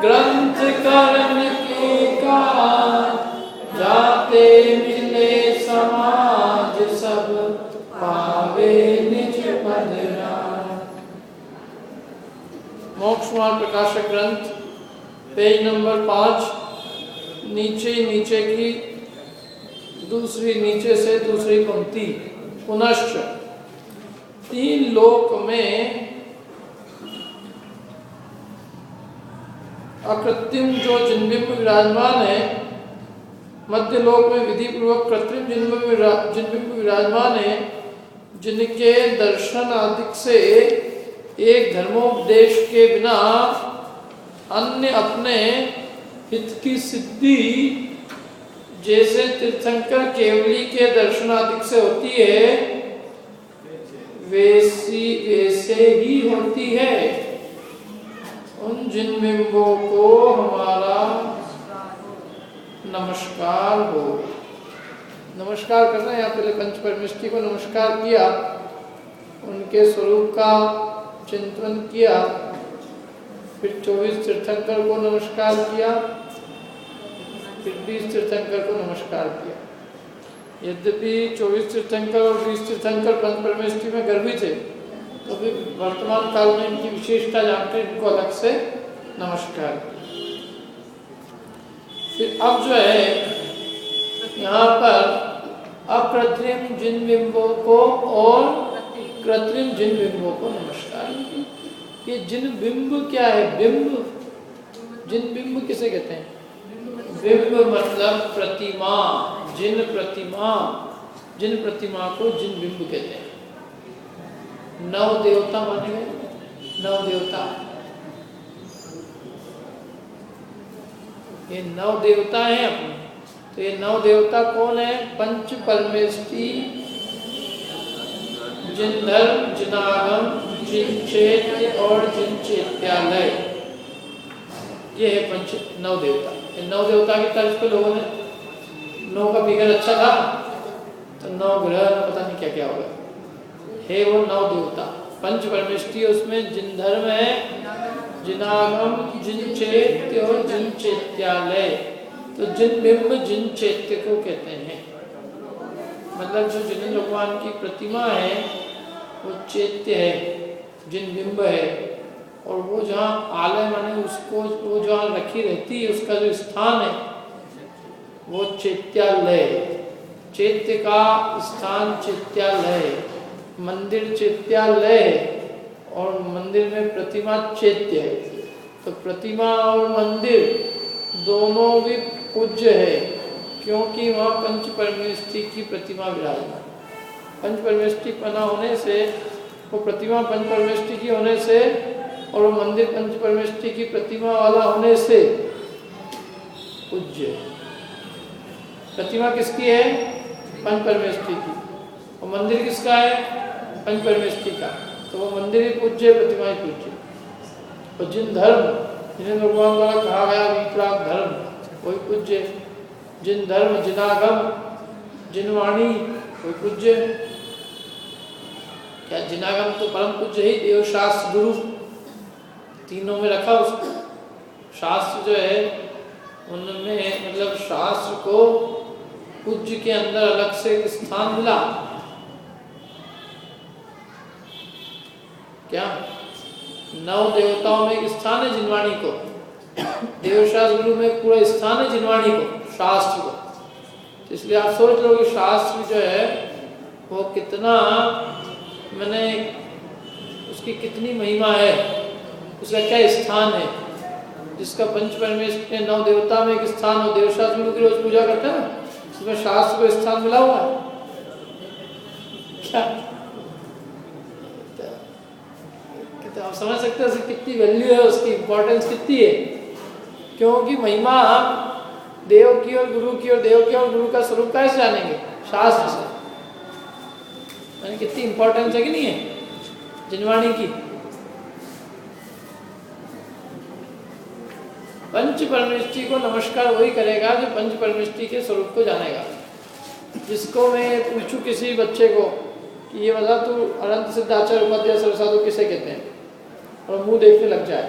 ग्रंथ करण के काज, जाते मिले समाज सब, पावे निज पद राज। मोक्ष मार्ग प्रकाशक ग्रंथ, पेज नंबर 5, नीचे की दूसरी, नीचे से दूसरी पंक्ति। पुनश्च 3 लोक में अकृत्रिम जो जिनबिंब विराजमान है, मध्य लोक में विधि पूर्वक कृत्रिम जिनबिंब विराजमान है, जिनके दर्शन आदि से एक धर्मोपदेश के बिना अन्य अपने हित की सिद्धि जैसे तीर्थंकर केवली के दर्शन आदि से होती है, वैसे ही होती है। उन जिन बिंबों को हमारा नमस्कार हो। नमस्कार करना है, यहाँ पहले पंच परमेष्टि को नमस्कार किया, उनके स्वरूप का चिंतन किया, फिर 24 तीर्थंकर को नमस्कार किया, फिर 20 तीर्थंकर को नमस्कार किया। यद्यपि 24 तीर्थंकर और 20 तीर्थंकर पंच परमेष्टि में गर्भित थे, तो भी वर्तमान काल में इनकी विशेषता जानकर इनको अलग से नमस्कार। फिर अब जो है यहाँ पर अकृत्रिम जिन बिंबों को और कृत्रिम जिन बिंबों को नमस्कार। ये जिन बिंब क्या है? बिंब, जिन बिंब किसे कहते हैं? बिंब मतलब प्रतिमा, जिन प्रतिमा, जिन प्रतिमा को जिन बिंब कहते हैं। 9 देवता माने गए, 9 देवता, ये 9 देवता हैं अपने। तो ये 9 देवता कौन है? पंच परमेष्टि, जिन धर्म, जिनागम, जिन चैत्य और जिन चैत्यालय, ये है 9 देवता। ये 9 देवता की तर्ज पे लोगों ने 9 का फिगर अच्छा था तो 9 ग्रह पता नहीं क्या क्या होगा, है वो 9 देवता। पंच परमेष्टि उसमें जिन धर्म है, जिनागम, जिन चैत्य और जिन चैत्यालय। तो जिन बिंब जिन चैत्य को कहते हैं, मतलब जो जिन भगवान की प्रतिमा है वो चैत्य है, जिन बिंब है, और वो जहाँ आलय माने उसको, वो जहाँ रखी रहती है उसका जो स्थान है वो चैत्यालय। चैत्य का स्थान चैत्यालय, मंदिर चैत्यालय और मंदिर में प्रतिमा चैत्य है। तो प्रतिमा और मंदिर दोनों भी पूज्य है, क्योंकि वहाँ पंच परमेष्टि की प्रतिमा विराजमान। पंच परमेष्टि पना होने से, वो प्रतिमा पंच परमेष्टि की होने से, और वो मंदिर पंच परमेष्टि की प्रतिमा वाला होने से पूज्य। प्रतिमा किसकी है? पंच परमेष्टि की। और मंदिर किसका है? पंच परमेष्टि का। तो वो मंदिर ही पूज्य, प्रतिमा ही पूज्य। और जिन धर्म, जिन्हें भगवान द्वारा कहा गया विप्राग धर्म, वही पूज्य। जिन धर्म, जिनागम, जिन वाणी, वही पूज्य। क्या जिनागम तो परम पूज्य ही, देव शास्त्र गुरु तीनों में रखा उसको। शास्त्र जो है उनमें, मतलब शास्त्र को पूज्य के अंदर अलग से एक स्थान मिला। क्या 9 देवताओं में एक स्थान है जिनवाणी को, देवशास्त्र गुरु में पूरा स्थान है जिनवाणी को, शास्त्र को। तो इसलिए आप सोच लो कि शास्त्र जो है वो कितना, मैंने उसकी कितनी महिमा है, उसका क्या स्थान है, जिसका पंच परमेष्टि 9 देवता में एक स्थान हो। देवशास्त्र गुरु की रोज पूजा करते हैं ना, उसमें शास्त्र को स्थान मिला हुआ है क्या? तो आप समझ सकते हो उसकी कितनी वैल्यू है, उसकी इंपॉर्टेंस कितनी है। क्योंकि महिमा देव की और गुरु की, और देव के और गुरु का स्वरूप कैसे जानेंगे? शास्त्र से। यानी कितनी इंपॉर्टेंस है कि नहीं है जिनवाणी की। पंच परमेष्टि को नमस्कार वही करेगा जो पंच परमेष्टि के स्वरूप को जानेगा। जिसको मैं पूछूं किसी बच्चे को कि ये बता तू अनंत सिद्धाचार्य उपाध्याय सरसाधु किसे कहते हैं, और मुंह देखने लग जाए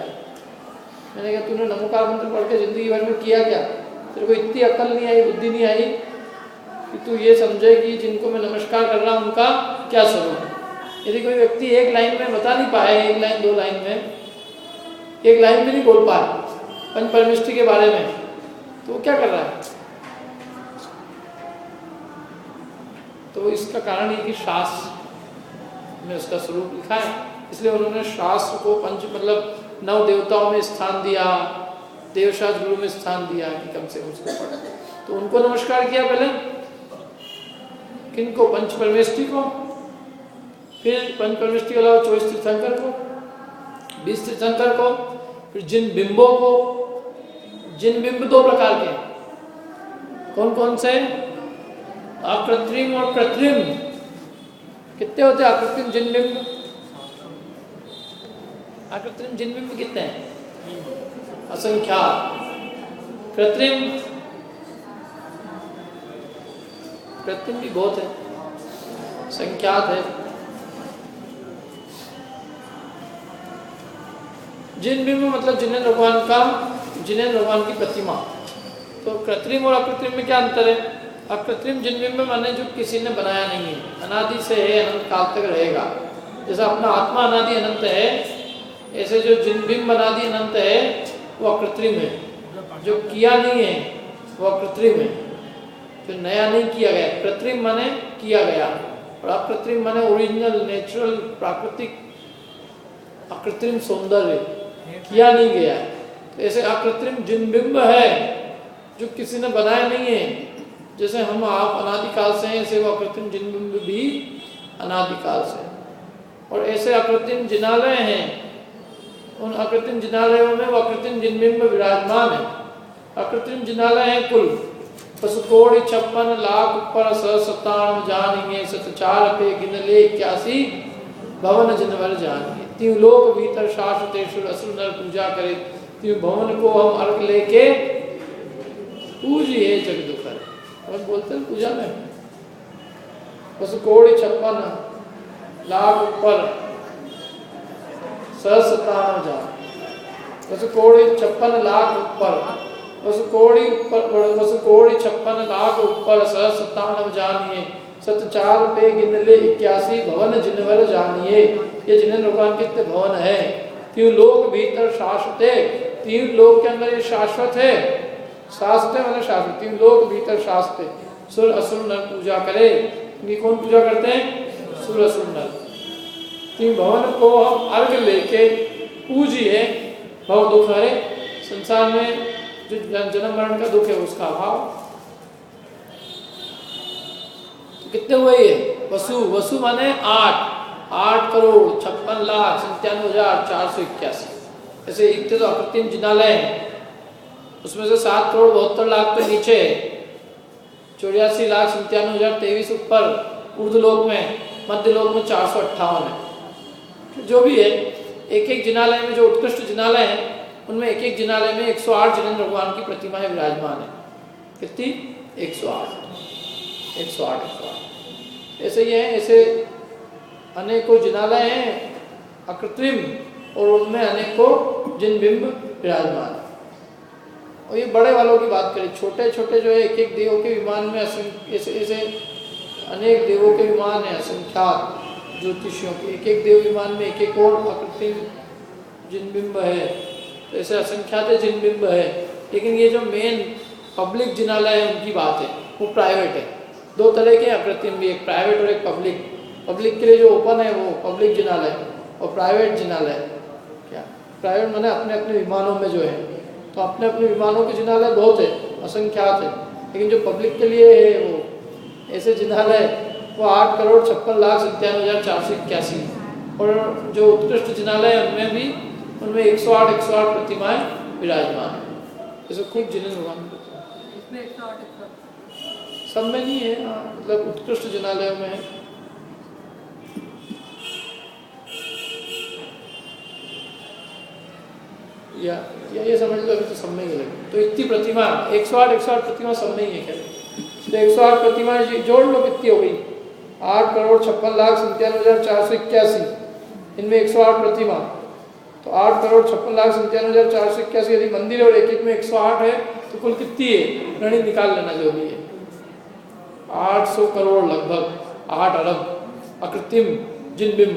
मैंने कहा तूने नमोकार मंत्र पढ़ के जिंदगी भर में किया क्या? तेरे को इतनी अकल नहीं आई, बुद्धि नहीं आई कि तू ये समझे कि जिनको मैं नमस्कार कर रहा हूँ उनका क्या स्वरूप है। यदि कोई व्यक्ति एक लाइन में बता नहीं पाए, एक लाइन दो लाइन में, एक लाइन भी नहीं बोल पाए पंच परमेष्टि के बारे में, तो वो क्या कर रहा है? तो इसका कारण ये कि शास्त्र में उसका स्वरूप लिखा है, इसलिए उन्होंने शास्त्र को पंच मतलब 9 देवताओं में स्थान दिया, देवशास्त्र गुरु में स्थान दिया कि कम से कम उसको पढ़े। तो उनको नमस्कार किया पहले, किनको? पंच परमेष्टि को, फिर पंच परमेष्टि के अलावा 24 तीर्थंकर को, 20 तीर्थंकर को, फिर जिन बिंबों को। जिन बिंब 2 प्रकार के, कौन कौन से? अकृत्रिम और कृत्रिम। कितने होते हैं अकृत्रिम जिन बिंब? अकृत्रिम जिन बिंब कितने हैं? असंख्यात। कृत्रिम भी बहुत है, संख्यात है। जिन बिंब मतलब जिनेंद्र भगवान की प्रतिमा। तो कृत्रिम और अकृत्रिम में क्या अंतर है? अकृत्रिम जिन बिंब माने जो किसी ने बनाया नहीं है, अनादि से है, अनंत काल तक रहेगा। जैसा अपना आत्मा अनादि अनंत है, ऐसे जो जिन बिंब अनादि अनंत है वो अकृत्रिम है। जो किया नहीं है वो अकृत्रिम है, जो नया नहीं किया गया। कृत्रिम माने किया गया, और अकृत्रिम माने ओरिजिनल, नेचुरल, प्राकृतिक, अकृत्रिम सौंदर्य, किया नहीं गया। तो ऐसे अकृत्रिम जिन बिंब है जो किसी ने बनाया नहीं है, जैसे हम आप अनादिकाल से हैं, ऐसे वो अकृत्रिम जिन बिंब भी अनादिकाल से। और ऐसे अकृत्रिम जिनालय हैं, उन अकृत्रिम जिनालयों में वो अकृत्रिम जिन बिंब विराजमान है। अकृत्रिम जिनालय है कुल 56 लाख ऊपर 97 जानिए, 74 पे गिन ले 81 भवन जिनवर जानिए। तीन लोक भीतर शाश्वतेश्वर असुर नर पूजा करे, तीन भवन को हम अर्घ लेके पूजिए जग दुखर। और बोलते हैं पूजा में 56 लाख ऊपर 97 जान, 56 लाख ऊपर 56 लाख ऊपर 97 जानिए, 74 पे गिन ले 81 भवन जिनवर जानिए। ये जिनेंद्र भगवान कितने भवन है। 3 लोक भीतर शाश्वत है, 3 लोक के अंदर ये शाश्वत है। शाश्वत मतलब शाश्वत, 3 लोक भीतर शाश्वत है। सुर असुर नर पूजा करे, ये कौन पूजा करते हैं? सुर असुर नर। 3 भवन को हम अर्घ लेके पूजिए, भव दुख हरे। संसार में जो जन्म मरण का दुख है उसका अभाव। तो कितने हुए ये? वसु माने 8 करोड़ 56 लाख 97,481। ऐसे इतने तो अकृत्रिम जिनालय हैं, उसमें से 7 करोड़ 72 लाख तो नीचे, 84 लाख 97,023 ऊपर ऊर्ध्वलोक में, मध्यलोक में 458 है। जो भी है, एक एक जिनालय में जो उत्कृष्ट जिनालय है उनमें एक एक जिनालय में 108 जिनेंद्र भगवान की प्रतिमाएं विराजमान है। कितनी? 108। ऐसे ही है, ऐसे अनेकों जिनालय हैं अकृत्रिम, और उनमें अनेकों जिन बिंब विराजमान है। और ये बड़े वालों की बात करें, छोटे छोटे जो है एक एक देवों के विमान में ऐसे अनेक देवों के विमान है, असंख्यात ज्योतिषियों के। एक एक देव विमान में एक एक और अकृत्रिम जिन बिंब है। तो ऐसे असंख्यात जिन बिंब है। लेकिन ये जो मेन पब्लिक जिनालय है उनकी बात है, वो प्राइवेट है। 2 तरह के अकृत्रिम भी, एक प्राइवेट और एक पब्लिक। पब्लिक के लिए जो ओपन है वो पब्लिक जिनालय, और प्राइवेट जिनालय क्या? प्राइवेट माने अपने अपने विमानों में जो है, तो अपने अपने विमानों के जिनालय बहुत है, असंख्यात है। लेकिन जो पब्लिक के लिए है वो ऐसे जिनालय वो 8 करोड़ 56 लाख 97,481। और जो उत्कृष्ट जिनालय है उनमें 108 प्रतिमाएं विराजमान है। जैसे खूब जिनेंद्र भगवान इसमें 108 सब में नहीं है, मतलब उत्कृष्ट जिनालयों में है। या ये समझ लो, अभी तो सब में ही लगे। तो इतनी प्रतिमा 108 प्रतिमा सब में ही है। तो 108 प्रतिमा जोड़ लो, कितनी हो गई? 8 करोड़ 56 लाख 97,481। इनमें 108 प्रतिमा, तो 8,56,97,481 यदि मंदिर और एक एक में 108 है तो कुल कितनी है, गणित निकाल लेना जो भी है। 800 करोड़ लगभग, 8 अरब अकृत्रिम जिन बिंब,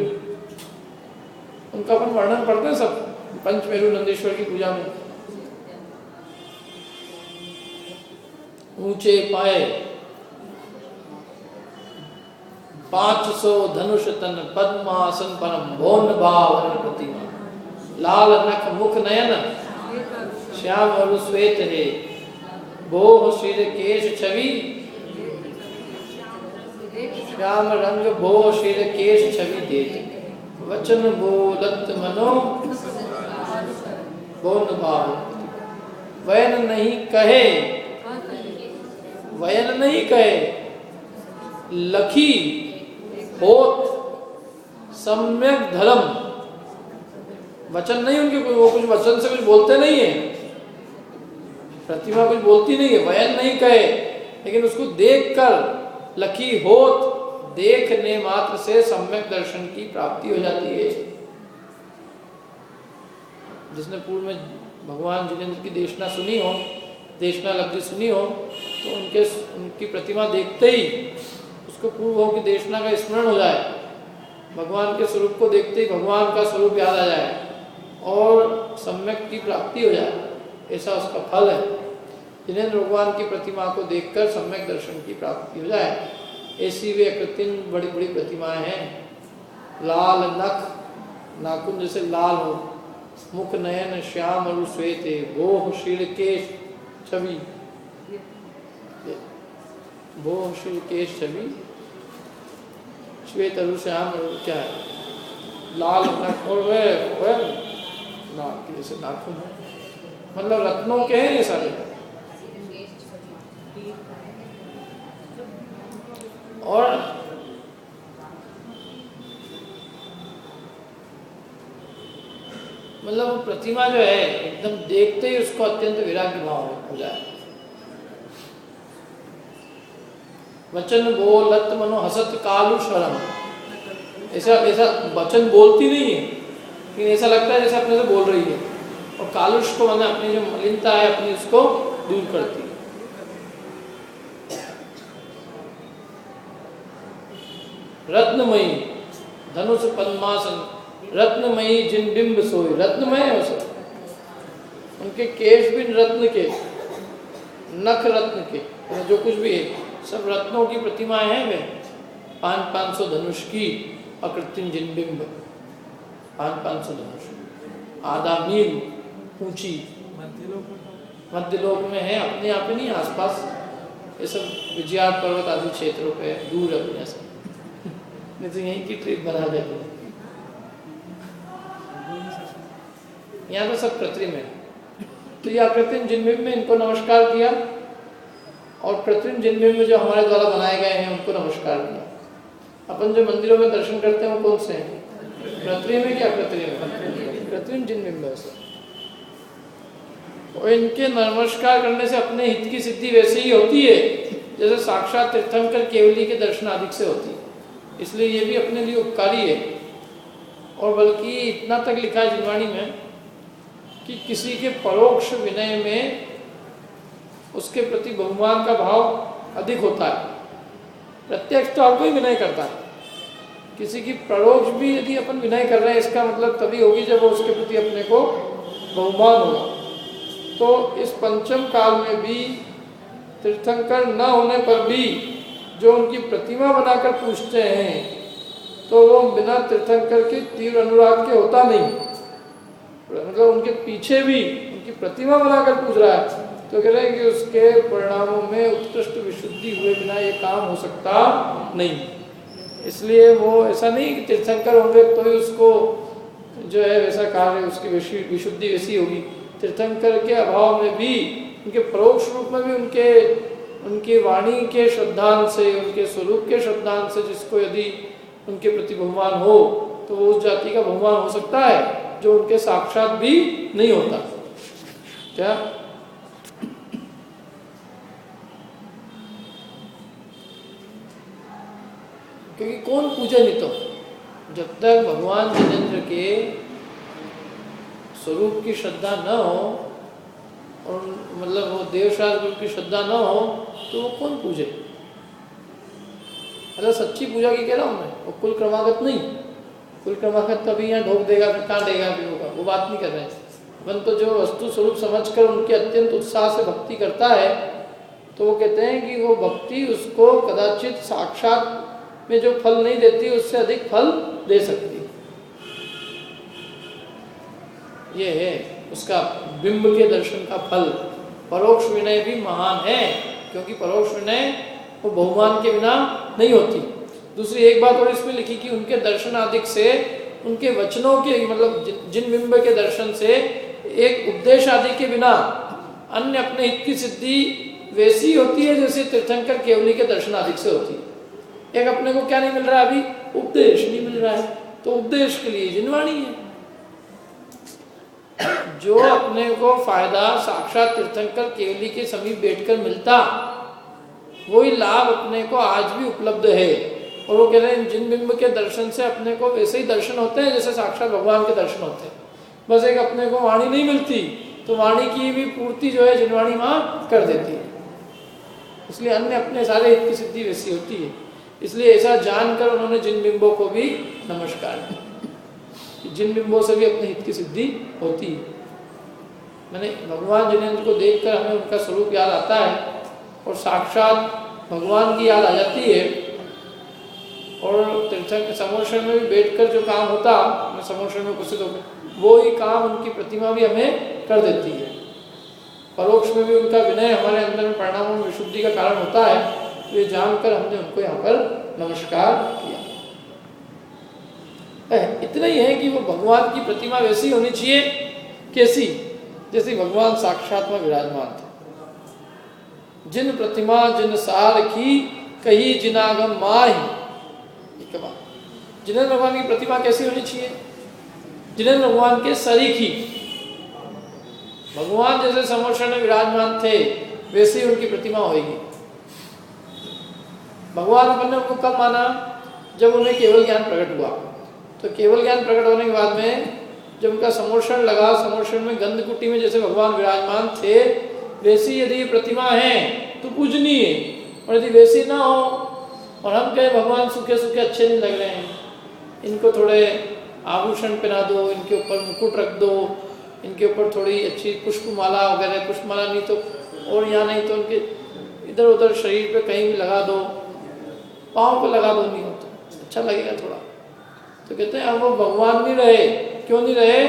उनका अपन वर्णन पढ़ते हैं सब पंचमेरु नंदेश्वर की पूजा में। ऊंचे पाए 500 धनुष तन पद्मासन परम भौन भावन प्रतिमा, लाल नख मुख नयन श्याम और श्वेत है, भोह शिर केश छवि, श्याम रंग भोह शिर केश छवि देत, वचन बोलत मनो भौन भाव, वयन नहीं कहे, वयन नहीं कहे लखी होत सम्यक धर्म, वचन नहीं उनके, वो कुछ वचन से कुछ बोलते नहीं है, प्रतिमा कुछ बोलती नहीं है, वयन नहीं कहे, लेकिन उसको देखकर लखी होत, देखने मात्र से सम्यक दर्शन की प्राप्ति हो जाती है। जिसने पूर्व में भगवान जिनेंद्र की देशना सुनी हो, देशना लब्धि सुनी हो, तो उनकी प्रतिमा देखते ही उसको पूर्व हो की देशना का स्मरण हो जाए, भगवान के स्वरूप को देखते ही भगवान का स्वरूप याद आ जाए और सम्यक की प्राप्ति हो जाए, ऐसा उसका फल है। जिनेंद्र भगवान की प्रतिमा को देखकर सम्यक दर्शन की प्राप्ति हो जाए, ऐसी वे कृत्रिम बड़ी बड़ी प्रतिमाएं हैं। लाल नख, नाखून जैसे लाल हो, मुख नयन श्याम और श्वेत, भोह शील केश छवि, भोह शील केश छवि, श्वेत अरु श्याम अरु क्या है, लाल नख और वह नाक जैसे नाखून है, मतलब रत्नों के हैं ये सारे। और मतलब प्रतिमा जो है एकदम देखते ही उसको अत्यंत वैराग्य भाव हो जाए। वचन बोलत मनो हसत कालु शरम, ऐसा ऐसा वचन बोलती नहीं है, लेकिन ऐसा लगता है जैसे अपने से बोल रही है, और कालुष को मैंने अपनी जो मलिनता है अपनी उसको दूर करती है। रत्नमयी धनुष पद्मासन, रत्नमयी जिन बिंब सोई, रत्नमय है उसे, उनके केश भी रत्न के, नख रत्न के, जो कुछ भी है सब रत्नों की प्रतिमाएं हैं। वे 500 धनुष की अकृत्रिम जिन बिंब, 500 धनुष, आधा मील ऊंची, मध्यलोक में है, अपने आप ही नहीं, आसपास ये सब विजयार पर्वत आदि क्षेत्रों पे दूर है अपने से, नहीं तो यहीं की ट्रिप बना देते। यहाँ तो सब कृत्रिम है। तो यह कृत्रिम जिनबिंब में इनको नमस्कार किया, और कृत्रिम जिनबिंब जो हमारे द्वारा बनाए गए हैं उनको नमस्कार किया। अपन जो मंदिरों में दर्शन करते हैं वो कौन से हैं, कृत्रिम है क्या, कृत्रिम जिनबिंब है। और इनके नमस्कार करने से अपने हित की सिद्धि वैसे ही होती है जैसे साक्षात तीर्थंकर केवली के दर्शन अधिक से होती है, इसलिए ये भी अपने लिए उपकारी है। और बल्कि इतना तक लिखा है जिनवाणी में कि किसी के परोक्ष विनय में उसके प्रति बहुमान का भाव अधिक होता है। प्रत्यक्ष तो आपको ही विनय करता है, किसी की परोक्ष भी यदि अपन विनय कर रहे हैं इसका मतलब तभी होगी जब वो उसके प्रति अपने को बहुमान होगा। तो इस पंचम काल में भी तीर्थंकर न होने पर भी जो उनकी प्रतिमा बनाकर पूछते हैं तो वो बिना तीर्थंकर के तीव्र अनुराग के होता नहीं, मतलब उनके पीछे भी उनकी प्रतिमा बनाकर पूछ रहा है तो कह रहे हैं कि उसके परिणामों में उत्कृष्ट विशुद्धि हुए बिना ये काम हो सकता नहीं। इसलिए वो ऐसा नहीं कि तीर्थंकर होंगे तो ही उसको जो है वैसा कार्य उसकी विशुद्धि वैसी होगी। तीर्थंकर के अभाव में भी उनके परोक्ष रूप में भी उनकी वाणी के श्रद्धांत से, उनके स्वरूप के श्रद्धांत से जिसको यदि उनके प्रति बहुमान हो तो वो उस जाति का बहुमान हो सकता है जो उनके साक्षात भी नहीं होता। क्या क्योंकि कौन पूजे नहीं, तो जब तक भगवान जिनेंद्र के स्वरूप की श्रद्धा न हो और मतलब वो देवशास्त्र गुरु की श्रद्धा न हो तो वो कौन पूजे? मतलब सच्ची पूजा की कह रहा हूँ मैं, वो कुल क्रमागत नहीं। कुल क्रमागत तो अभी यहाँ ढोक देगा फिर कहाँ देगा भी होगा, वो बात नहीं कर रहे हैं। मन तो जो वस्तु स्वरूप समझकर उनके अत्यंत उत्साह से भक्ति करता है तो वो कहते हैं कि वो भक्ति उसको कदाचित साक्षात में जो फल नहीं देती उससे अधिक फल दे सकती है। ये है उसका बिंब के दर्शन का फल। परोक्ष विनय भी महान है, क्योंकि परोक्ष विनय वो बहुमान के बिना नहीं होती। दूसरी एक बात और इसमें लिखी कि उनके दर्शन आदि से, उनके वचनों के मतलब जिन बिंब के दर्शन से एक उपदेश आदि के बिना अन्य अपने हित की सिद्धि वैसी होती है जैसे तीर्थंकर केवली के दर्शन आदि से होती है। एक अपने को क्या नहीं मिल रहा अभी? उपदेश नहीं मिल रहा है, तो उपदेश के लिए जिनवाणी है। जो अपने को फायदा साक्षात तीर्थंकर केवली के समीप बैठकर मिलता, वही लाभ अपने को आज भी उपलब्ध है। और वो कह रहे हैं जिन बिंब के दर्शन से अपने को वैसे ही दर्शन होते हैं जैसे साक्षात भगवान के दर्शन होते हैं। बस एक अपने को वाणी नहीं मिलती तो वाणी की भी पूर्ति जो है जिनवाणी माँ कर देती है। इसलिए अन्य अपने सारे हित की सिद्धि वैसी होती है। इसलिए ऐसा जानकर उन्होंने जिन बिंबों को भी नमस्कार किया। जिन बिंबों से भी अपने हित की सिद्धि होती है। मैंने भगवान जिनेंद्र को देखकर हमें उनका स्वरूप याद आता है और साक्षात भगवान की याद आ जाती है। और तीर्थंकर समोषण में भी बैठकर जो काम होता, मैं समोषण में उपस्थित होकर वो ही काम उनकी प्रतिमा भी हमें कर देती है। परोक्ष में भी उनका विनय हमारे अंदर में परिणामों में विशुद्धि का कारण होता है। तो ये जानकर हमने उनको यहाँ पर नमस्कार किया। इतना ही है कि वो भगवान की प्रतिमा वैसी होनी चाहिए, कैसी? जैसे भगवान साक्षात में विराजमान थे। जिन प्रतिमा जिन सार की कही जिनागम माही। जिनेंद्र भगवान की प्रतिमा कैसी होनी चाहिए? जिनेंद्र भगवान के सरीखी। भगवान जैसे समोषण में विराजमान थे वैसे ही उनकी प्रतिमा होगी। भगवान अपन ने उनको कब माना? जब उन्हें केवल ज्ञान प्रकट हुआ। तो केवल ज्ञान प्रकट होने के बाद में जब उनका समोषण लगा, समोषण में गंध कुटी में जैसे भगवान विराजमान थे वैसी यदि प्रतिमा है तो पूजनीय है। और यदि वैसी ना हो और हम कहें भगवान सूखे सूखे अच्छे नहीं लग रहे हैं, इनको थोड़े आभूषण पहना दो, इनके ऊपर मुकुट रख दो, इनके ऊपर थोड़ी अच्छी पुष्पमाला वगैरह, पुष्पमाला नहीं तो और यहाँ नहीं तो उनके इधर उधर शरीर पे कहीं भी लगा दो, पाँव पे लगा दो, नहीं हो तो अच्छा लगेगा थोड़ा। तो कहते हैं अब वो भगवान नहीं रहे। क्यों नहीं रहे?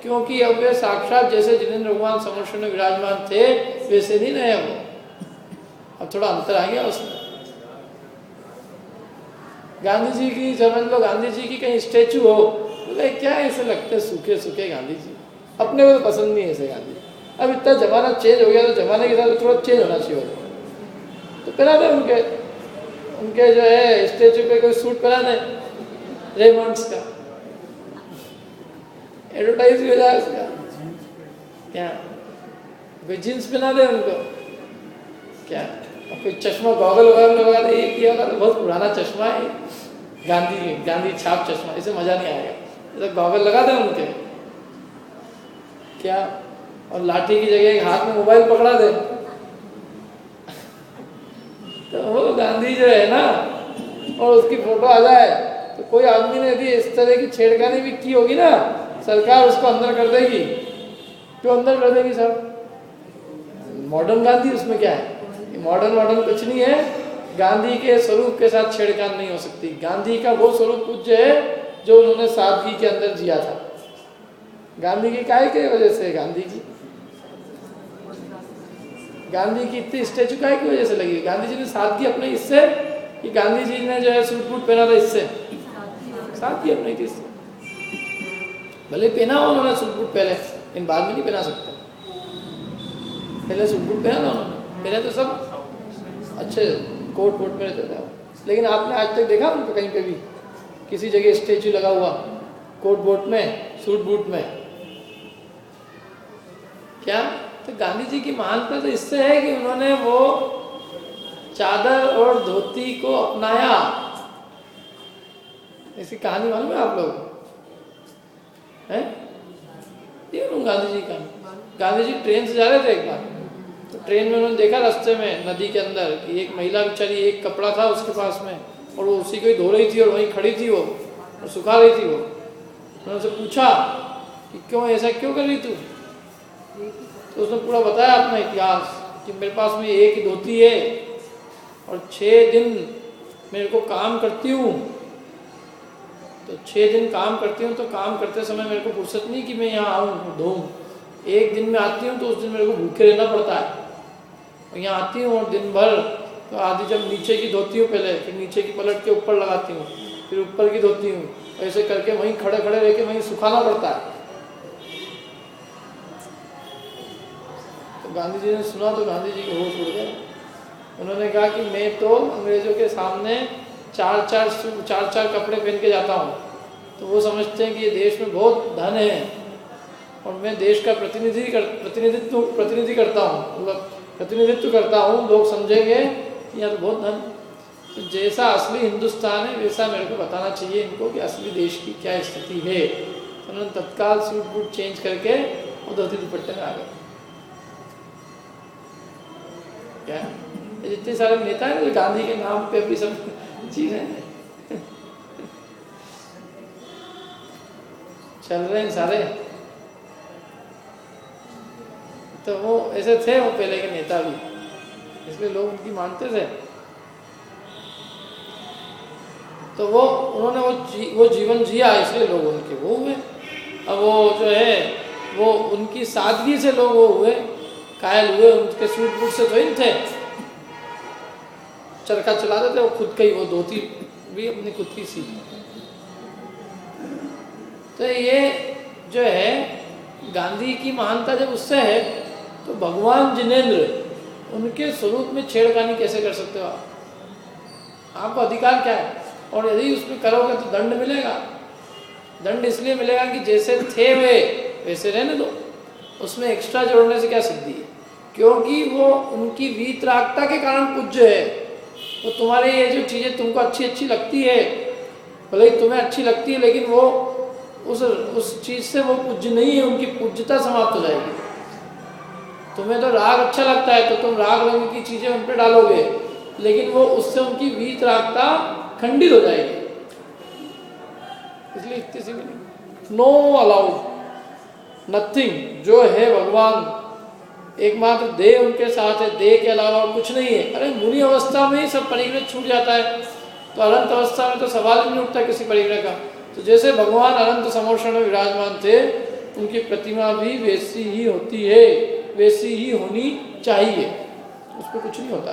क्योंकि अब वे साक्षात जैसे जिनेंद्र भगवान समोषण में विराजमान थे वैसे नहीं रहे वो। अब थोड़ा अंतर आ गया उसमें। गांधी जी की समझ लो, गांधी जी की कहीं स्टेचू हो तो क्या ऐसे लगते सूखे सूखे गांधी जी, अपने को तो पसंद नहीं है ऐसे गांधी। अब इतना जमाना चेंज हो गया तो जमाने के साथ थोड़ा चेंज होना चाहिए। तो पहना दे उनके जो है स्टेचू पे कोई सूट पहना दे रेमंड्स का, एडवर्टाइज भी हो जाए उसका। क्या कोई जींस पहना दे उनको, क्या कोई चश्मा गॉगल वगैरह लगा दे। एक किया तो बहुत पुराना चश्मा है गांधी छाप चश्मा, इसे मजा नहीं आएगा। जैसे गॉगल लगा दे उनके क्या, और लाठी की जगह हाथ में मोबाइल पकड़ा दे तो वो गांधी जो है ना, और उसकी फोटो आ जाए तो कोई आदमी ने यदि इस तरह की छेड़खानी भी की होगी ना, सरकार उसको अंदर कर देगी। क्यों अंदर कर देगी साहब? मॉडर्न गांधी उसमें क्या है? मॉडर्न कुछ नहीं है। गांधी के स्वरूप के साथ छेड़खानी नहीं हो सकती। गांधी का वो स्वरूप पूज्य है जो उन्होंने सादगी के अंदर जिया था। गांधी की काय के वजह से गांधी की इतनी स्टैचू काय की वजह से लगी? गांधी जी ने सादगी अपने इससे कि गांधी जी ने जो है सूट बूट पहना था, इससे सादगी अपनी थी। भले पहना हो उन्होंने सूट बूट पहले, इन बाद में नहीं पहना सकते। पहले सूट बूट पहना था उन्होंने, पहले तो सब अच्छे कोट वोट में रहता था। लेकिन आपने आज तक देखा उनको कहीं पे भी किसी जगह स्टैचू लगा हुआ कोट वोट में, सूट बूट में? क्या? तो गांधी जी की महानता तो इससे है कि उन्होंने वो चादर और धोती को अपनाया। इसकी कहानी मालूम है आप लोग हैं? ये गांधी जी का, गांधी जी ट्रेन से जा रहे थे एक बार, तो ट्रेन में उन्होंने देखा रास्ते में नदी के अंदर कि एक महिला बेचारी, एक कपड़ा था उसके पास में और वो उसी को ही धो रही थी और वहीं खड़ी थी वो और सुखा रही थी वो। उन्होंने उनसे पूछा कि क्यों ऐसा क्यों कर रही तू? तो उसने पूरा बताया अपना इतिहास कि मेरे पास में एक ही धोती है और 6 दिन मेरे को काम करती हूँ, तो 6 दिन काम करती हूँ, तो काम करते समय मेरे को फुर्सत नहीं कि मैं यहाँ आऊँ धोऊँ। एक दिन में आती हूँ तो उस दिन मेरे को भूखे रहना पड़ता है, और यहाँ आती हूँ और दिन भर तो आधी जब नीचे की धोती हूँ पहले, फिर नीचे की पलट के ऊपर लगाती हूँ, फिर ऊपर की धोती हूँ, ऐसे करके वहीं खड़े खड़े रह के वहीं सुखाना पड़ता है। तो गांधी जी ने सुना तो गांधी जी के होश उड़ गए। उन्होंने कहा कि मैं तो अंग्रेजों के सामने चार चार कपड़े पहन के जाता हूँ, तो वो समझते हैं कि ये देश में बहुत धन है और मैं देश का प्रतिनिधित्व करता हूँ, मतलब प्रतिनिधित्व करता हूँ, लोग समझेंगे कि यहाँ तो बहुत धन। तो जैसा असली हिंदुस्तान है वैसा मेरे को बताना चाहिए इनको कि असली देश की क्या स्थिति है। तो उन्होंने तत्काल सूट बूट चेंज करके वो धोती दुपट्टे में आ गए। क्या जितने सारे नेता हैं ना गांधी के नाम पे अभी सब चीजें चल रहे हैं सारे, तो वो ऐसे थे वो पहले के नेता भी, इसलिए लोग उनकी मानते थे। तो वो उन्होंने वो जीवन जिया, इसलिए लोग उनके वो हुए। अब वो जो है वो उनकी सादगी से लोग वो हुए, कायल हुए, उनके सूट बूट से तो इन थे, चरखा चलाते थे वो खुद का ही, वो धोती भी अपनी खुद की सी। तो ये जो है गांधी की महानता जब उससे है, तो भगवान जिनेंद्र उनके स्वरूप में छेड़खानी कैसे कर सकते हो आप? आपको अधिकार क्या है? और यदि उसमें करोगे तो दंड मिलेगा। दंड इसलिए मिलेगा कि जैसे थे वे वैसे रहने दो, उसमें एक्स्ट्रा जोड़ने से क्या सिद्धि है? क्योंकि वो उनकी वीतरागता के कारण पूज्य है। तो तुम्हारे ये जो चीज़ें तुमको अच्छी लगती है, भले ही तुम्हें अच्छी लगती है, लेकिन वो उस चीज़ से वो पूज्य नहीं है, उनकी पूज्यता समाप्त हो जाएगी। तुम्हें तो राग अच्छा लगता है तो तुम राग रंग की चीज़ें उन पर डालोगे, लेकिन वो उससे उनकी वीतरागता खंडित हो जाएगी। इसलिए इतनी सी नो अलाउड नथिंग, जो है भगवान एकमात्र देह उनके साथ है, देह के अलावा और कुछ नहीं है। अरे मुनि अवस्था में ही सब परिग्रह छूट जाता है, तो अनंत अवस्था में तो सवाल ही नहीं उठता किसी परिग्रह का। तो जैसे भगवान अनंत समोषण में विराजमान थे, उनकी प्रतिमा भी वैसी ही होती है, वैसी ही होनी चाहिए, उस पर कुछ नहीं होता।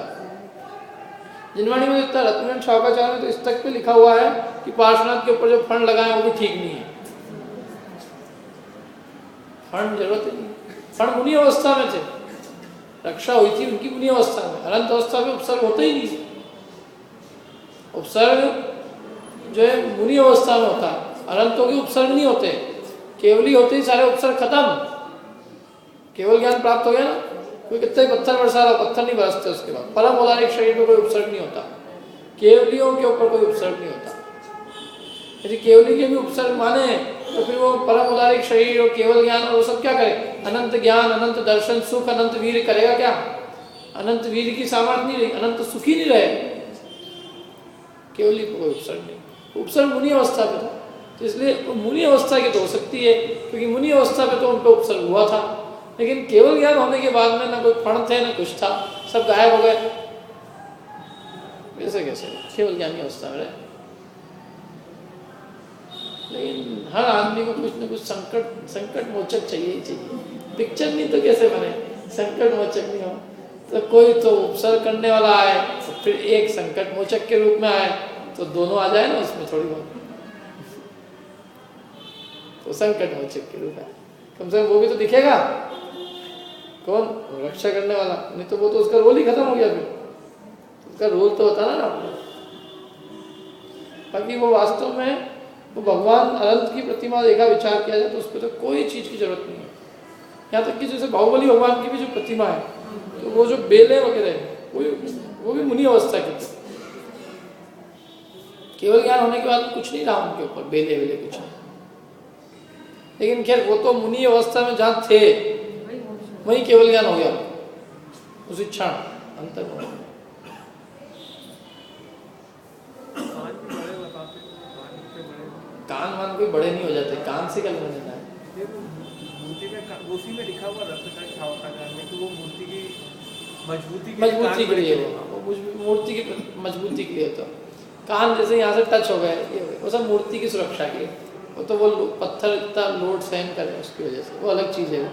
जिनवाणी में इतना रत्न शावकाचार्य में तो इस तक पे लिखा हुआ है कि पार्श्वनाथ के ऊपर जो फंड लगाए वो भी ठीक नहीं है, फंड जरूरत ही नहीं। फंड मुनि अवस्था में थे, रक्षा हुई थी उनकी मुनि अवस्था में, अनंत अवस्था में उपसर्ग होता ही नहीं। उपसर्ग जो है मुनि अवस्था में होता है, अनंतों के उपसर्ग नहीं होते, केवली होते ही सारे उपसर्ग खत्म, केवल ज्ञान प्राप्त हो गया ना। कोई कितने पत्थर बरसा रहा, पत्थर नहीं बरसते उसके बाद। परम औदारिक शरीर में कोई उपसर्ग नहीं होता, केवलियों के ऊपर कोई उपसर्ग नहीं होता। यदि केवली के भी उपसर्ग माने तो फिर वो परम उदारिक शरीर और केवल ज्ञान और वो सब क्या करे? अनंत ज्ञान, अनंत दर्शन, सुख, अनंत वीर करेगा क्या? अनंत वीर की सामर्थ्य नहीं रही, अनंत सुखी नहीं रहे। केवली कोई उपसर्ग नहीं, उपसर्ग मुनि अवस्था पे था, तो इसलिए मुनि अवस्था की तो हो सकती है, क्योंकि मुनि अवस्था पे तो उन पर उपसर्ग हुआ था। लेकिन केवल ज्ञान होने के बाद में ना कोई फण थे ना कुछ था, सब गायब हो गए। ऐसे कैसे केवल ज्ञानी अवस्था में रहे? लेकिन हर आदमी को कुछ न कुछ संकट मोचक चाहिए ही चाहिए। पिक्चर नहीं तो कैसे बने, संकट मोचक नहीं हो तो कोई तो उपसर्ग करने वाला आए, तो फिर एक संकट मोचक के रूप में आए, तो दोनों आ जाए ना उसमें थोड़ी बहुत, तो संकट मोचक के रूप में कम से कम वो भी तो दिखेगा। कौन? रक्षा करने वाला, नहीं तो वो तो उसका रोल ही खत्म हो गया। फिर उसका रोल तो बताना ना आपको। बाकी वो वास्तव में वो भगवान अनंत की प्रतिमा देखा, विचार किया जाए तो उस पर तो कोई चीज़ की जरूरत नहीं है। यहाँ तक कि जैसे बाहुबली भगवान की भी जो प्रतिमा है, तो वो जो बेले वगैरह वो भी मुनि अवस्था के थे। केवल ज्ञान होने के बाद कुछ नहीं रहा उनके ऊपर, बेले वेले कुछ नहीं। लेकिन खैर वो तो मुनि अवस्था में जहाँ थे वही केवल ज्ञान हो गया उसी क्षण अंतर हो गया। कान मान कोई बड़े नहीं हो जाते, कान से क्या लेना देना है। उसी में लिखा हुआ रक्त का छाव का जान में, तो वो मूर्ति की मजबूती के लिए वो मूर्ति की मजबूती के लिए। तो कान जैसे यहाँ से टच हो गए ये वो सब मूर्ति की सुरक्षा के लिए, वो तो वो पत्थर इतना लोड सहन करे उसकी वजह से, वो अलग चीज़ है वो।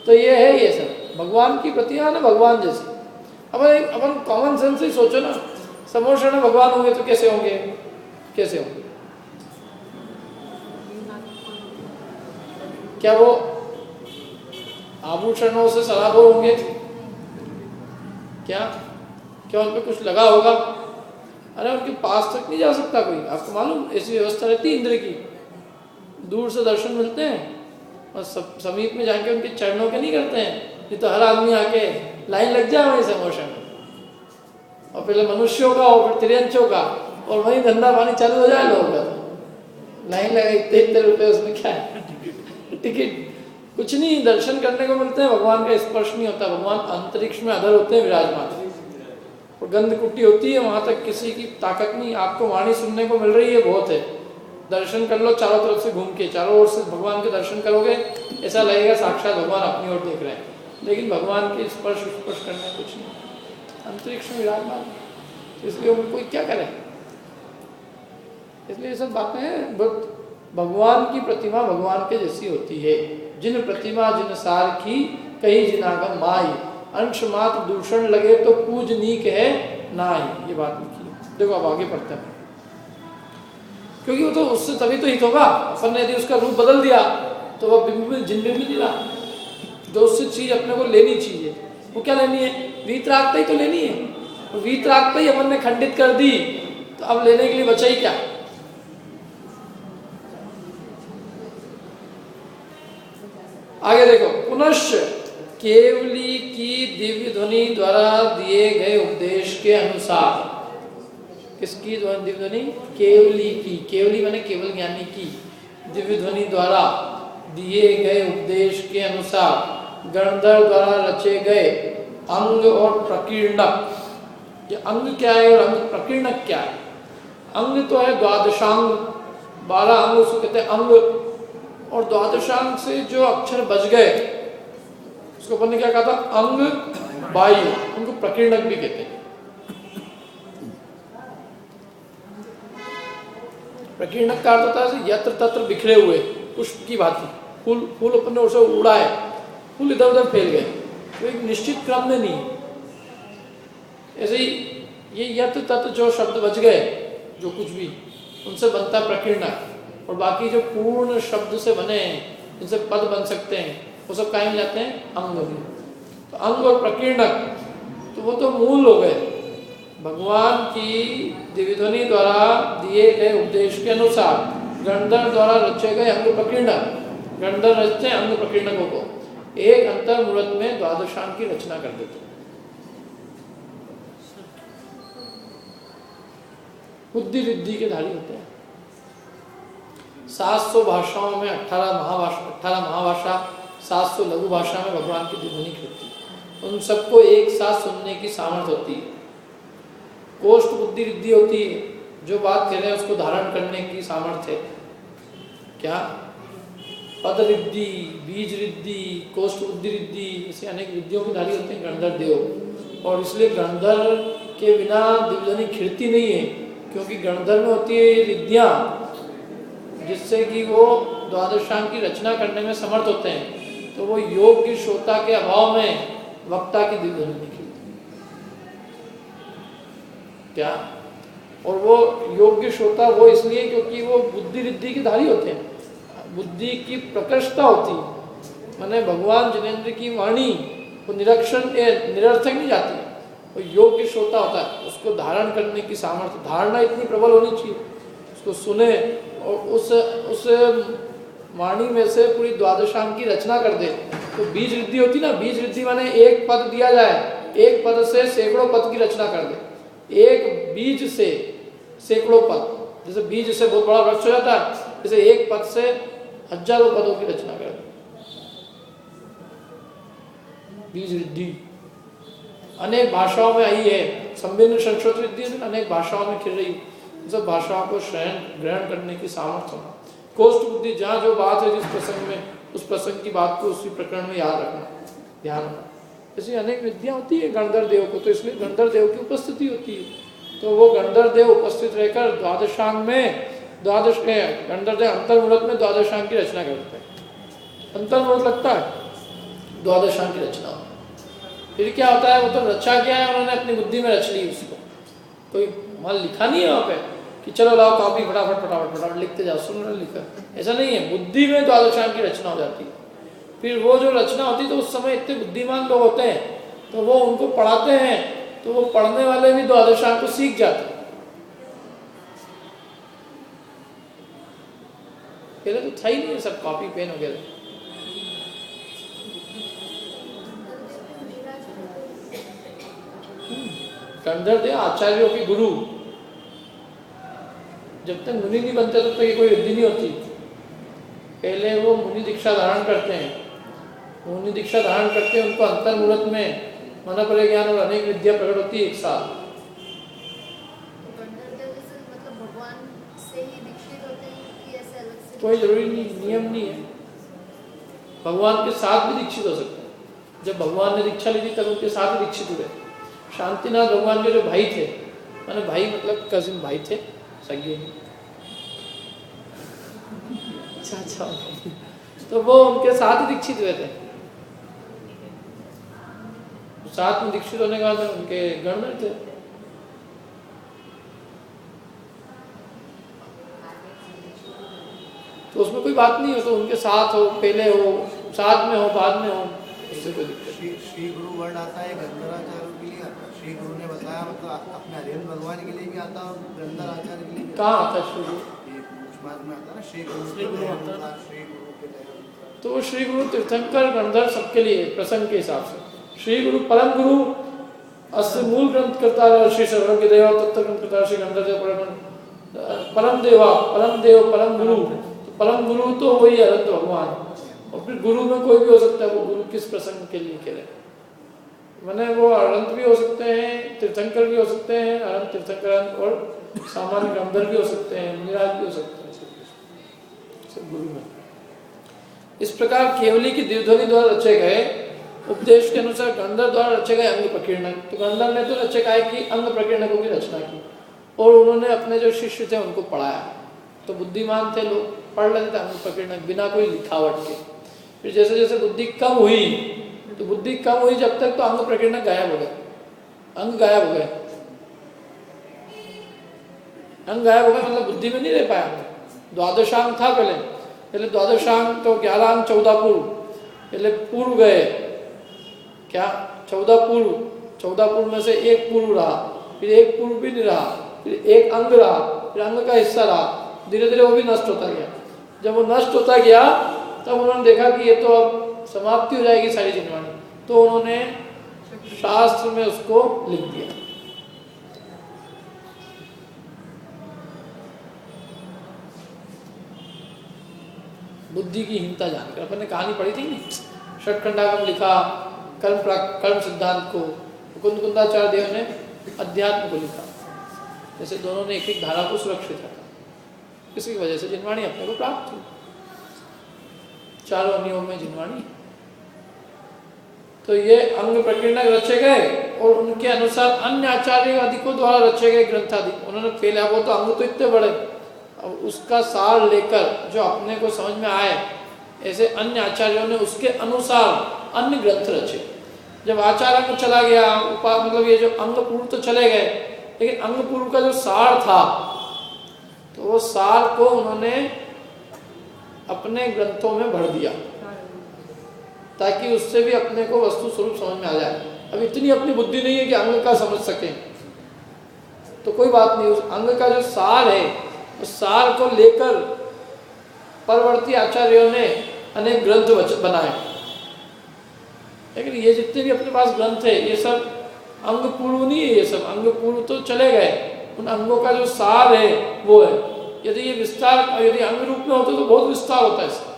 तो ये है ये सब भगवान की प्रतिमा ना, भगवान जैसे। अपन कॉमन सेंस से सोचो ना, समोषण में भगवान होंगे तो कैसे होंगे, कैसे होंगे? क्या वो आभूषणों से सराबोर होंगे? क्या उन पर कुछ लगा होगा? अरे उनके पास तक नहीं जा सकता कोई। आपको मालूम ऐसी व्यवस्था रहती है इंद्र की, दूर से दर्शन मिलते हैं और समीप में जाके उनके चरणों के नहीं करते हैं, नहीं तो हर आदमी आके लाइन लग जाए वहीं समोषण में, और पहले मनुष्यों का और फिर तिरंचों का, और वहीं धंधा पानी चालू हो जाए लोगों का। लाइन लगाई इतने रुपये, उसमें क्या है टिकट, कुछ नहीं, दर्शन करने को मिलते हैं। भगवान का स्पर्श नहीं होता, भगवान अंतरिक्ष में अधर होते हैं विराजमान, और गंध कुटी होती है, वहां तक किसी की ताकत नहीं। आपको वाणी सुनने को मिल रही है, बहुत है। दर्शन कर लो चारों तरफ से घूम के, चारों ओर से भगवान के दर्शन करोगे, ऐसा लगेगा साक्षात भगवान अपनी ओर देख रहे हैं, लेकिन भगवान के स्पर्श करने कुछ नहीं, अंतरिक्ष में विराजमान, इसलिए उनको कोई क्या करे। इसलिए ये सब बातें हैं। भगवान की प्रतिमा भगवान के जैसी होती है। जिन प्रतिमा जिन सार की कहीं जिनागम माई, अंश मात्र दूषण लगे तो पूजनीक है नाई, ये बात लिखी है। देखो अब आगे पढ़ते हैं, क्योंकि वो तो उससे तभी तो हित होगा। अपन ने यदि उसका रूप बदल दिया तो वह बिंब जिंदगी नहीं दिला। जो उससे चीज अपने को लेनी चाहिए वो क्या लेनी है? वीतरागता ही तो लेनी है। वीतरागता ही अपन ने खंडित कर दी, तो अब लेने के लिए बचा ही क्या? आगे देखो, पुनश्च केवली की दिव्य ध्वनि द्वारा दिए गए उपदेश के अनुसार। किसकी दिव्य ध्वनि? केवली की। केवली माने केवल ज्ञानी की। दिव्य ध्वनि द्वारा दिए गए उपदेश के अनुसार गणधर द्वारा रचे गए अंग और प्रकीर्णक। ये अंग क्या है और अंग प्रकीर्णक क्या है? अंग तो है द्वादशांग, 12 अंग उसको कहते हैं अंग, और द्वादशांग से जो अक्षर बच गए उसको अपन ने क्या कहा था? अंग वायु, उनको प्रकीर्णक भी कहते हैं। प्रकीर्णक का अर्थ होता है यत्र तत्र बिखरे हुए पुष्प की भांति। फूल अपन ने उसे उड़ा है, फूल इधर उधर फैल गए, तो एक निश्चित क्रम में नहीं। ऐसे ही ये यत्र तत्र जो शब्द बच गए, जो कुछ भी, उनसे बनता है प्रकीर्णक। और बाकी जो पूर्ण शब्द से बने हैं, जिनसे पद बन सकते हैं, वो सब काहे में जाते हैं? अंग में। तो अंग और प्रकीर्णक, तो वो तो मूल हो गए। भगवान की दिव्य ध्वनि द्वारा दिए गए उपदेश के अनुसार गणधर द्वारा रचे गए अंग प्रकीर्णक, गणधर रचते हैं अंग प्रकीर्णकों को, एक अंतर मूर्त में द्वादशांग की रचना कर देते हैं। बुद्धि रिद्धि के धारी होते हैं। 700 भाषाओं में 18 महाभाषा, 700 लघु भाषा में भगवान की ध्वनि होती है। उन सबको एक साथ सुनने की सामर्थ्य होती है। कोष्ठ बुद्धि रिद्धि होती है, जो बात कह रहे हैं उसको धारण करने की सामर्थ्य है। क्या? पद रिद्धि, बीज रिद्धि, कोष्ठ बुद्धि रिद्धि, ऐसे अनेक रिद्धियों के धारी होते हैं गणधर देव। और इसलिए गणधर के बिना दिव्य ध्वनि खिड़ती नहीं है, क्योंकि गणधर में होती है रिद्धियाँ, जिससे कि वो द्वादशांग की रचना करने में समर्थ होते हैं। तो वो योग्य श्रोता के अभाव में वक्ता की दिव्य ध्वनि निकलती। क्या? और वो योग्य श्रोता वो इसलिए क्योंकि वो बुद्धि रिद्धि की धारी होते हैं, बुद्धि की प्रकृष्टता होती है। माने भगवान जिनेंद्र की वाणी वो निरक्षण निरर्थक नहीं जाती, वो योग्य श्रोता होता है, उसको धारण करने की सामर्थ्य, धारणा इतनी प्रबल होनी चाहिए, उसको सुने और उस वाणी में से पूरी द्वादशांग की रचना कर दे। तो बीज रिद्धि होती ना, बीज रिद्धि माने एक पद दिया जाए, एक पद से सैकड़ों पद की रचना कर दे। एक बीज से सैकड़ों पद, जैसे बीज से बहुत बड़ा वृक्ष हो जाता है, जैसे एक पद से हजारों पदों की रचना कर दी। बीज रिद्धि अनेक भाषाओं में आई है, संभिन्न संस्कृत रिद्धि अनेक भाषाओं में खिल रही है। सब भाषाओं को ग्रहण करने की सामर्थ्य होना। कोष्ठ बुद्धि, जहाँ जो बात है जिस प्रसंग में, उस प्रसंग की बात को उसी प्रकरण में याद रखना, ध्यान रखना। ऐसी अनेक विद्या होती है गणधर देव को, तो इसलिए गणधर देव की उपस्थिति होती है। तो वो गणधर देव उपस्थित रहकर द्वादशांग में गणधर देव अंतर्मुहूर्त में द्वादशांग की रचना करते हैं। अंतर्मुहूर्त लगता है द्वादशांग की रचना। फिर क्या होता है, वो तो रचा क्या है, उन्होंने अपनी बुद्धि में रच ली उसको। कोई मन लिखा नहीं है वहाँ पे कि चलो लाओ कॉपी फटाफट फटाफट फटाफट लिखते जाओ, सुन लिखा, ऐसा नहीं है। बुद्धि में द्वादशांग की रचना हो जाती है। फिर वो जो रचना होती है तो उस समय इतने बुद्धिमान लोग होते हैं तो वो उनको पढ़ाते हैं, तो वो पढ़ने वाले भी द्वादशांग को सीख जाते हैं। पहले तो था ही नहीं सब कॉपी पेन वगैरह। गणधर देव आचार्यों के गुरु, जब तक मुनि नहीं बनते तब तक ये कोई रिद्धि नहीं होती। पहले वो मुनि दीक्षा धारण करते हैं, मुनि दीक्षा धारण करते हैं, उनको अंतर्मुहूर्त में मन पर ज्ञान और अनेक विद्या प्रकट होती है एक साथ। मतलब भगवान से ही दीक्षित होते हैं कि ऐसे अलग से? कोई जरूरी नहीं, नियम नहीं है। भगवान के साथ भी दीक्षित हो सकते हैं। जब भगवान ने दीक्षा ली थी तब उनके साथ ही दीक्षित हुए। शांतिनाथ भगवान के जो भाई थे, माने भाई मतलब कजिन भाई थे, सगे नहीं। अच्छा, तो वो उनके साथ ही दीक्षित हुए थे। साथ में दीक्षित होने के बाद उनके गणधर थे। तो उसमें कोई बात नहीं हो, तो उनके साथ हो, पहले हो, साथ में हो, बाद में हो, उससे कोई दिक्कत। श्री गुरु वर्ड आता है गंधराचार्य के लिए, श्री गुरु ने बताया मतलब अपने हरिहर भगवान के लिए भी आता है और गंधर आचार्य के लिए कहाँ आता है श्री गुरु? बाद में आता है ना, श्री गुरु आता है। श्री गुरु के लिए। तो वो श्री गुरु तीर्थंकर गणधर सबके लिए प्रसंग के हिसाब से। श्री गुरु परम गुरु अस्य मूल ग्रंथ करता श्री सर्वज्ञ देवा तत्व ग्रंथ करता श्री गंधर देव परम देवा परम देव परम गुरु। परम गुरु तो वही अनंत भगवान, और फिर गुरु में कोई भी हो सकता है। वो गुरु किस प्रसंग के लिए कह रहे, मैंने वो अनंत भी हो सकते हैं, तीर्थंकर भी हो सकते हैं, अनंत तीर्थंकर, और सामान्य गंधर भी हो सकते हैं, निराज भी हो सकते हैं, सब गुरु में। इस प्रकार केवली की दिव्यध्वनि द्वारा रचे गए उपदेश के अनुसार गंधर द्वारा रचे गए अंग प्रकीर्णक। तो गंधर ने तो रचे काय की अंग प्रकीर्णकों की रचना की, और उन्होंने अपने जो शिष्य थे उनको पढ़ाया। तो बुद्धिमान थे लोग, पढ़ लेते थे अंग प्रकीर्णक बिना कोई लिखावट के। फिर जैसे जैसे बुद्धि कम हुई, तो बुद्धि कम हुई जब तक, तो अंग प्रकीर्णक गायब हो गए, अंग गायब हो गए। अंग गायब हो गए मतलब बुद्धि में नहीं रह पाया। द्वादशांग था पहले द्वादशांग तो 11 अंग 14 पूर्व, पहले पूर्व गए क्या 14 पूर्व, 14 पूर्व में से एक पूर्व रहा, फिर एक पूर्व भी नहीं रहा, फिर एक अंग रहा, फिर अंग का हिस्सा रहा। धीरे धीरे वो भी नष्ट होता गया। जब वो नष्ट होता गया तब उन्होंने देखा कि ये तो अब समाप्ति हो जाएगी सारी जिनवाणी, तो उन्होंने शास्त्र में उसको लिख दिया। बुद्धि की हीनता जानकर, अपन ने कहानी पढ़ी थी नहीं, षटखंडागम लिखा, कर्म सिद्धांत को, कुंदाचार्य देव ने अध्यात्म को लिखा। जैसे दोनों ने एक एक धारा को सुरक्षित रखा, किसी की वजह से जिनवाणी अपने को प्राप्त हुई। चारों नियमों में जिनवाणी। तो ये अंग प्रकीर्णक रचे गए, और उनके अनुसार अन्य आचार्य अधिकों द्वारा रचे गए ग्रंथ आदि। उन्होंने पहले, वो तो अंग तो इतने बड़े, अब उसका सार लेकर जो अपने को समझ में आए, ऐसे अन्य आचार्यों ने उसके अनुसार अन्य ग्रंथ रचे। जब आचार अंग चला गया, मतलब ये जो अंग पूर्व तो चले गए, लेकिन अंग पूर्व का जो सार था, तो वो सार को उन्होंने अपने ग्रंथों में भर दिया, ताकि उससे भी अपने को वस्तु स्वरूप समझ में आ जाए। अब इतनी अपनी बुद्धि नहीं है कि अंग का समझ सकें, तो कोई बात नहीं। उस अंग का जो सार है, उस सार को लेकर परवर्ती आचार्यों ने अनेक ग्रंथ बनाए। लेकिन ये जितने भी अपने पास ग्रंथ है, ये सब अंग पूर्व नहीं है, ये सब अंग पूर्व तो चले गए। उन अंगों का जो सार है वो है। यदि ये विस्तार, यदि अंग रूप में होता तो बहुत विस्तार होता है इसका।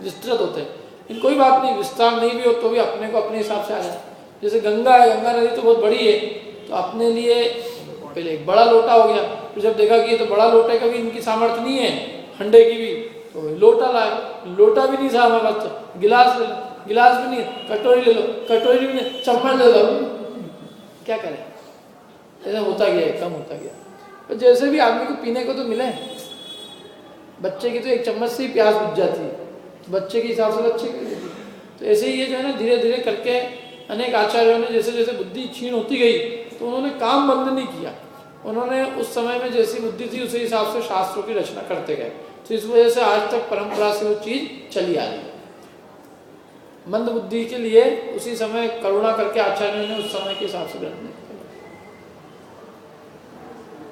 विस्तृत होते हैं। इन कोई बात नहीं, विस्तार नहीं भी हो तो भी अपने को अपने हिसाब से आ जाए। जैसे गंगा है, गंगा नदी तो बहुत बड़ी है, तो अपने लिए पहले एक बड़ा लोटा हो गया, फिर जब देखा कि ये तो बड़ा लोटे का भी इनकी सामर्थ्य नहीं है, हंडे की भी, तो लोटा लाए। लोटा भी नहीं था हमारे पास, तो गिलास ले लो, गिलास भी नहीं, कटोरी ले लो, कटोरी भी नहीं, चम्मच ले लो, क्या करें? ऐसा होता गया, कम होता गया। तो जैसे भी आदमी को पीने को तो मिले, बच्चे की तो एक चम्मच से ही प्यास बुझ जाती है, तो बच्चे के हिसाब से बच्चे की। तो ऐसे ही ये जो है ना, धीरे धीरे करके अनेक आचार्यों ने जैसे जैसे बुद्धि क्षीण होती गई, तो उन्होंने काम बंद नहीं किया। उन्होंने उस समय में जैसी बुद्धि थी उसी हिसाब से शास्त्रों की रचना करते गए। तो इस वजह से आज तक परंपरा से वो चीज़ चली आ रही है। मंद बुद्धि के लिए उसी समय करुणा करके आचार्यों ने उस समय के हिसाब से ग्रहण किया,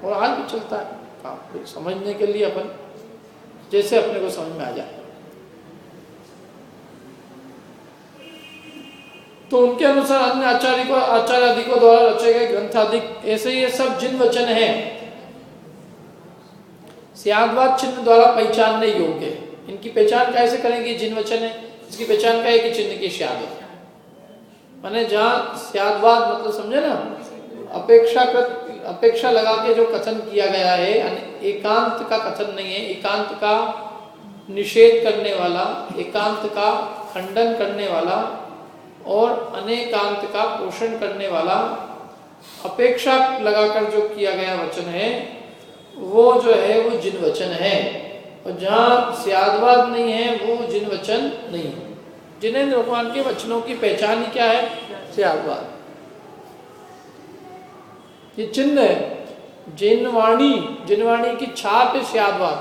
और आज भी चलता है काम समझने के लिए, अपन जैसे अपने को समझ में आ जाए। तो उनके अनुसार अन्य आचार्य आदि को द्वारा रचे गए ग्रंथ आदि ऐसे ये सब जिन वचन है स्याद्वाद चिन्ह द्वारा पहचानने योग्य है। इनकी पहचान कैसे करेंगे? जिन वचन है इसकी पहचान क्या है कि चिन्ह की स्याद है, माने जहाँ स्याद्वाद मतलब समझे ना, अपेक्षा लगा के जो कथन किया गया है, एकांत का कथन नहीं है, एकांत का निषेध करने वाला, एकांत का खंडन करने वाला और अनेकांत का पोषण करने वाला, अपेक्षा लगाकर जो किया गया वचन है वो जो है वो जिन वचन है। और जहाँ स्याद्वाद नहीं है वो जिन वचन नहीं है। जिनेंद्र भगवान के वचनों की पहचान ही क्या है? स्याद्वाद। ये चिन्ह है, जिनवाणी की छाप है स्याद्वाद।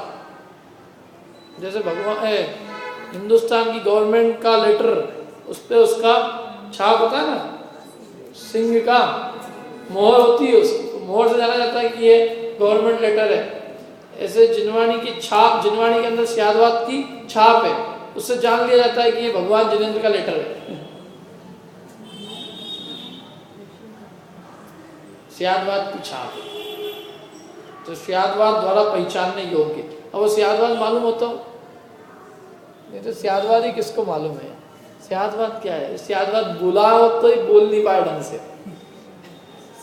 जैसे भगवान हिंदुस्तान की गवर्नमेंट का लेटर, उस पर उसका छाप होता है ना, सिंह का मोहर होती है, उस मोहर से जाना जाता है कि ये गवर्नमेंट लेटर है। ऐसे जिनवाणी की छाप, जिनवाणी के अंदर स्याद्वाद की छाप है, उससे जान लिया जाता है कि ये भगवान जिनेंद्र का लेटर है। स्याद्वाद की छाप है, तो स्याद्वाद द्वारा पहचानने योग्य। अब वो स्याद्वाद मालूम होता हो, नहीं तो स्याद्वाद ही किसको मालूम है? स्याद्वाद क्या है? स्याद्वाद बोला हो तो ही बोल नहीं पाए ढंग से।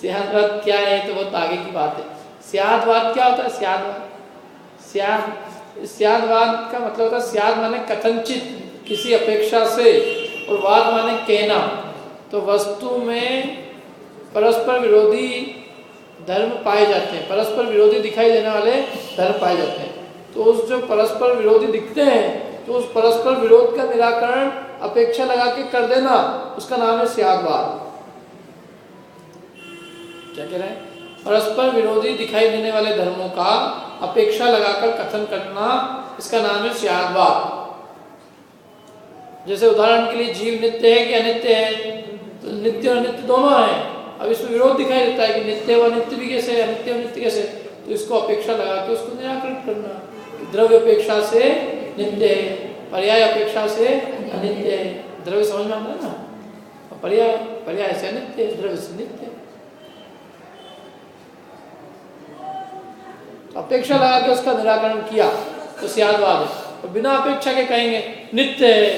स्याद्वाद क्या है तो बहुत आगे की बात है। स्याद्वाद क्या होता है? स्याद्वाद का मतलब होता है, स्याद माने कथनचित, किसी अपेक्षा से, और वाद माने कहना। तो वस्तु में परस्पर विरोधी धर्म पाए जाते हैं, परस्पर विरोधी दिखाई देने वाले धर्म पाए जाते हैं। तो उस जो परस्पर विरोधी दिखते हैं, तो उस परस्पर विरोध का निराकरण अपेक्षा लगा के कर देना, उसका नाम है स्याद्वाद। क्या कह रहे हैं? परस्पर विरोधी दिखाई देने वाले धर्मों का अपेक्षा लगाकर कथन करना, इसका नाम है स्याद्वाद। जैसे उदाहरण के लिए जीव नित्य है कि अनित्य है? तो नित्य और अनित्य दोनों है। अब इसमें विरोध दिखाई देता है कि नित्य व अनित्य भी कैसे, अनित्य व नित्य कैसे, तो इसको अपेक्षा लगा के उसको निराकरण करना। द्रव्य अपेक्षा से नित्य है, पर्याय अपेक्षा से अनित्य है। द्रव्य समझ में आता है ना, पर्याय से अनित्य है, द्रव्य से नित्य है। तो अपेक्षा लगा के उसका निराकरण किया तो स्याद्वाद है। और बिना अपेक्षा के कहेंगे नित्य है,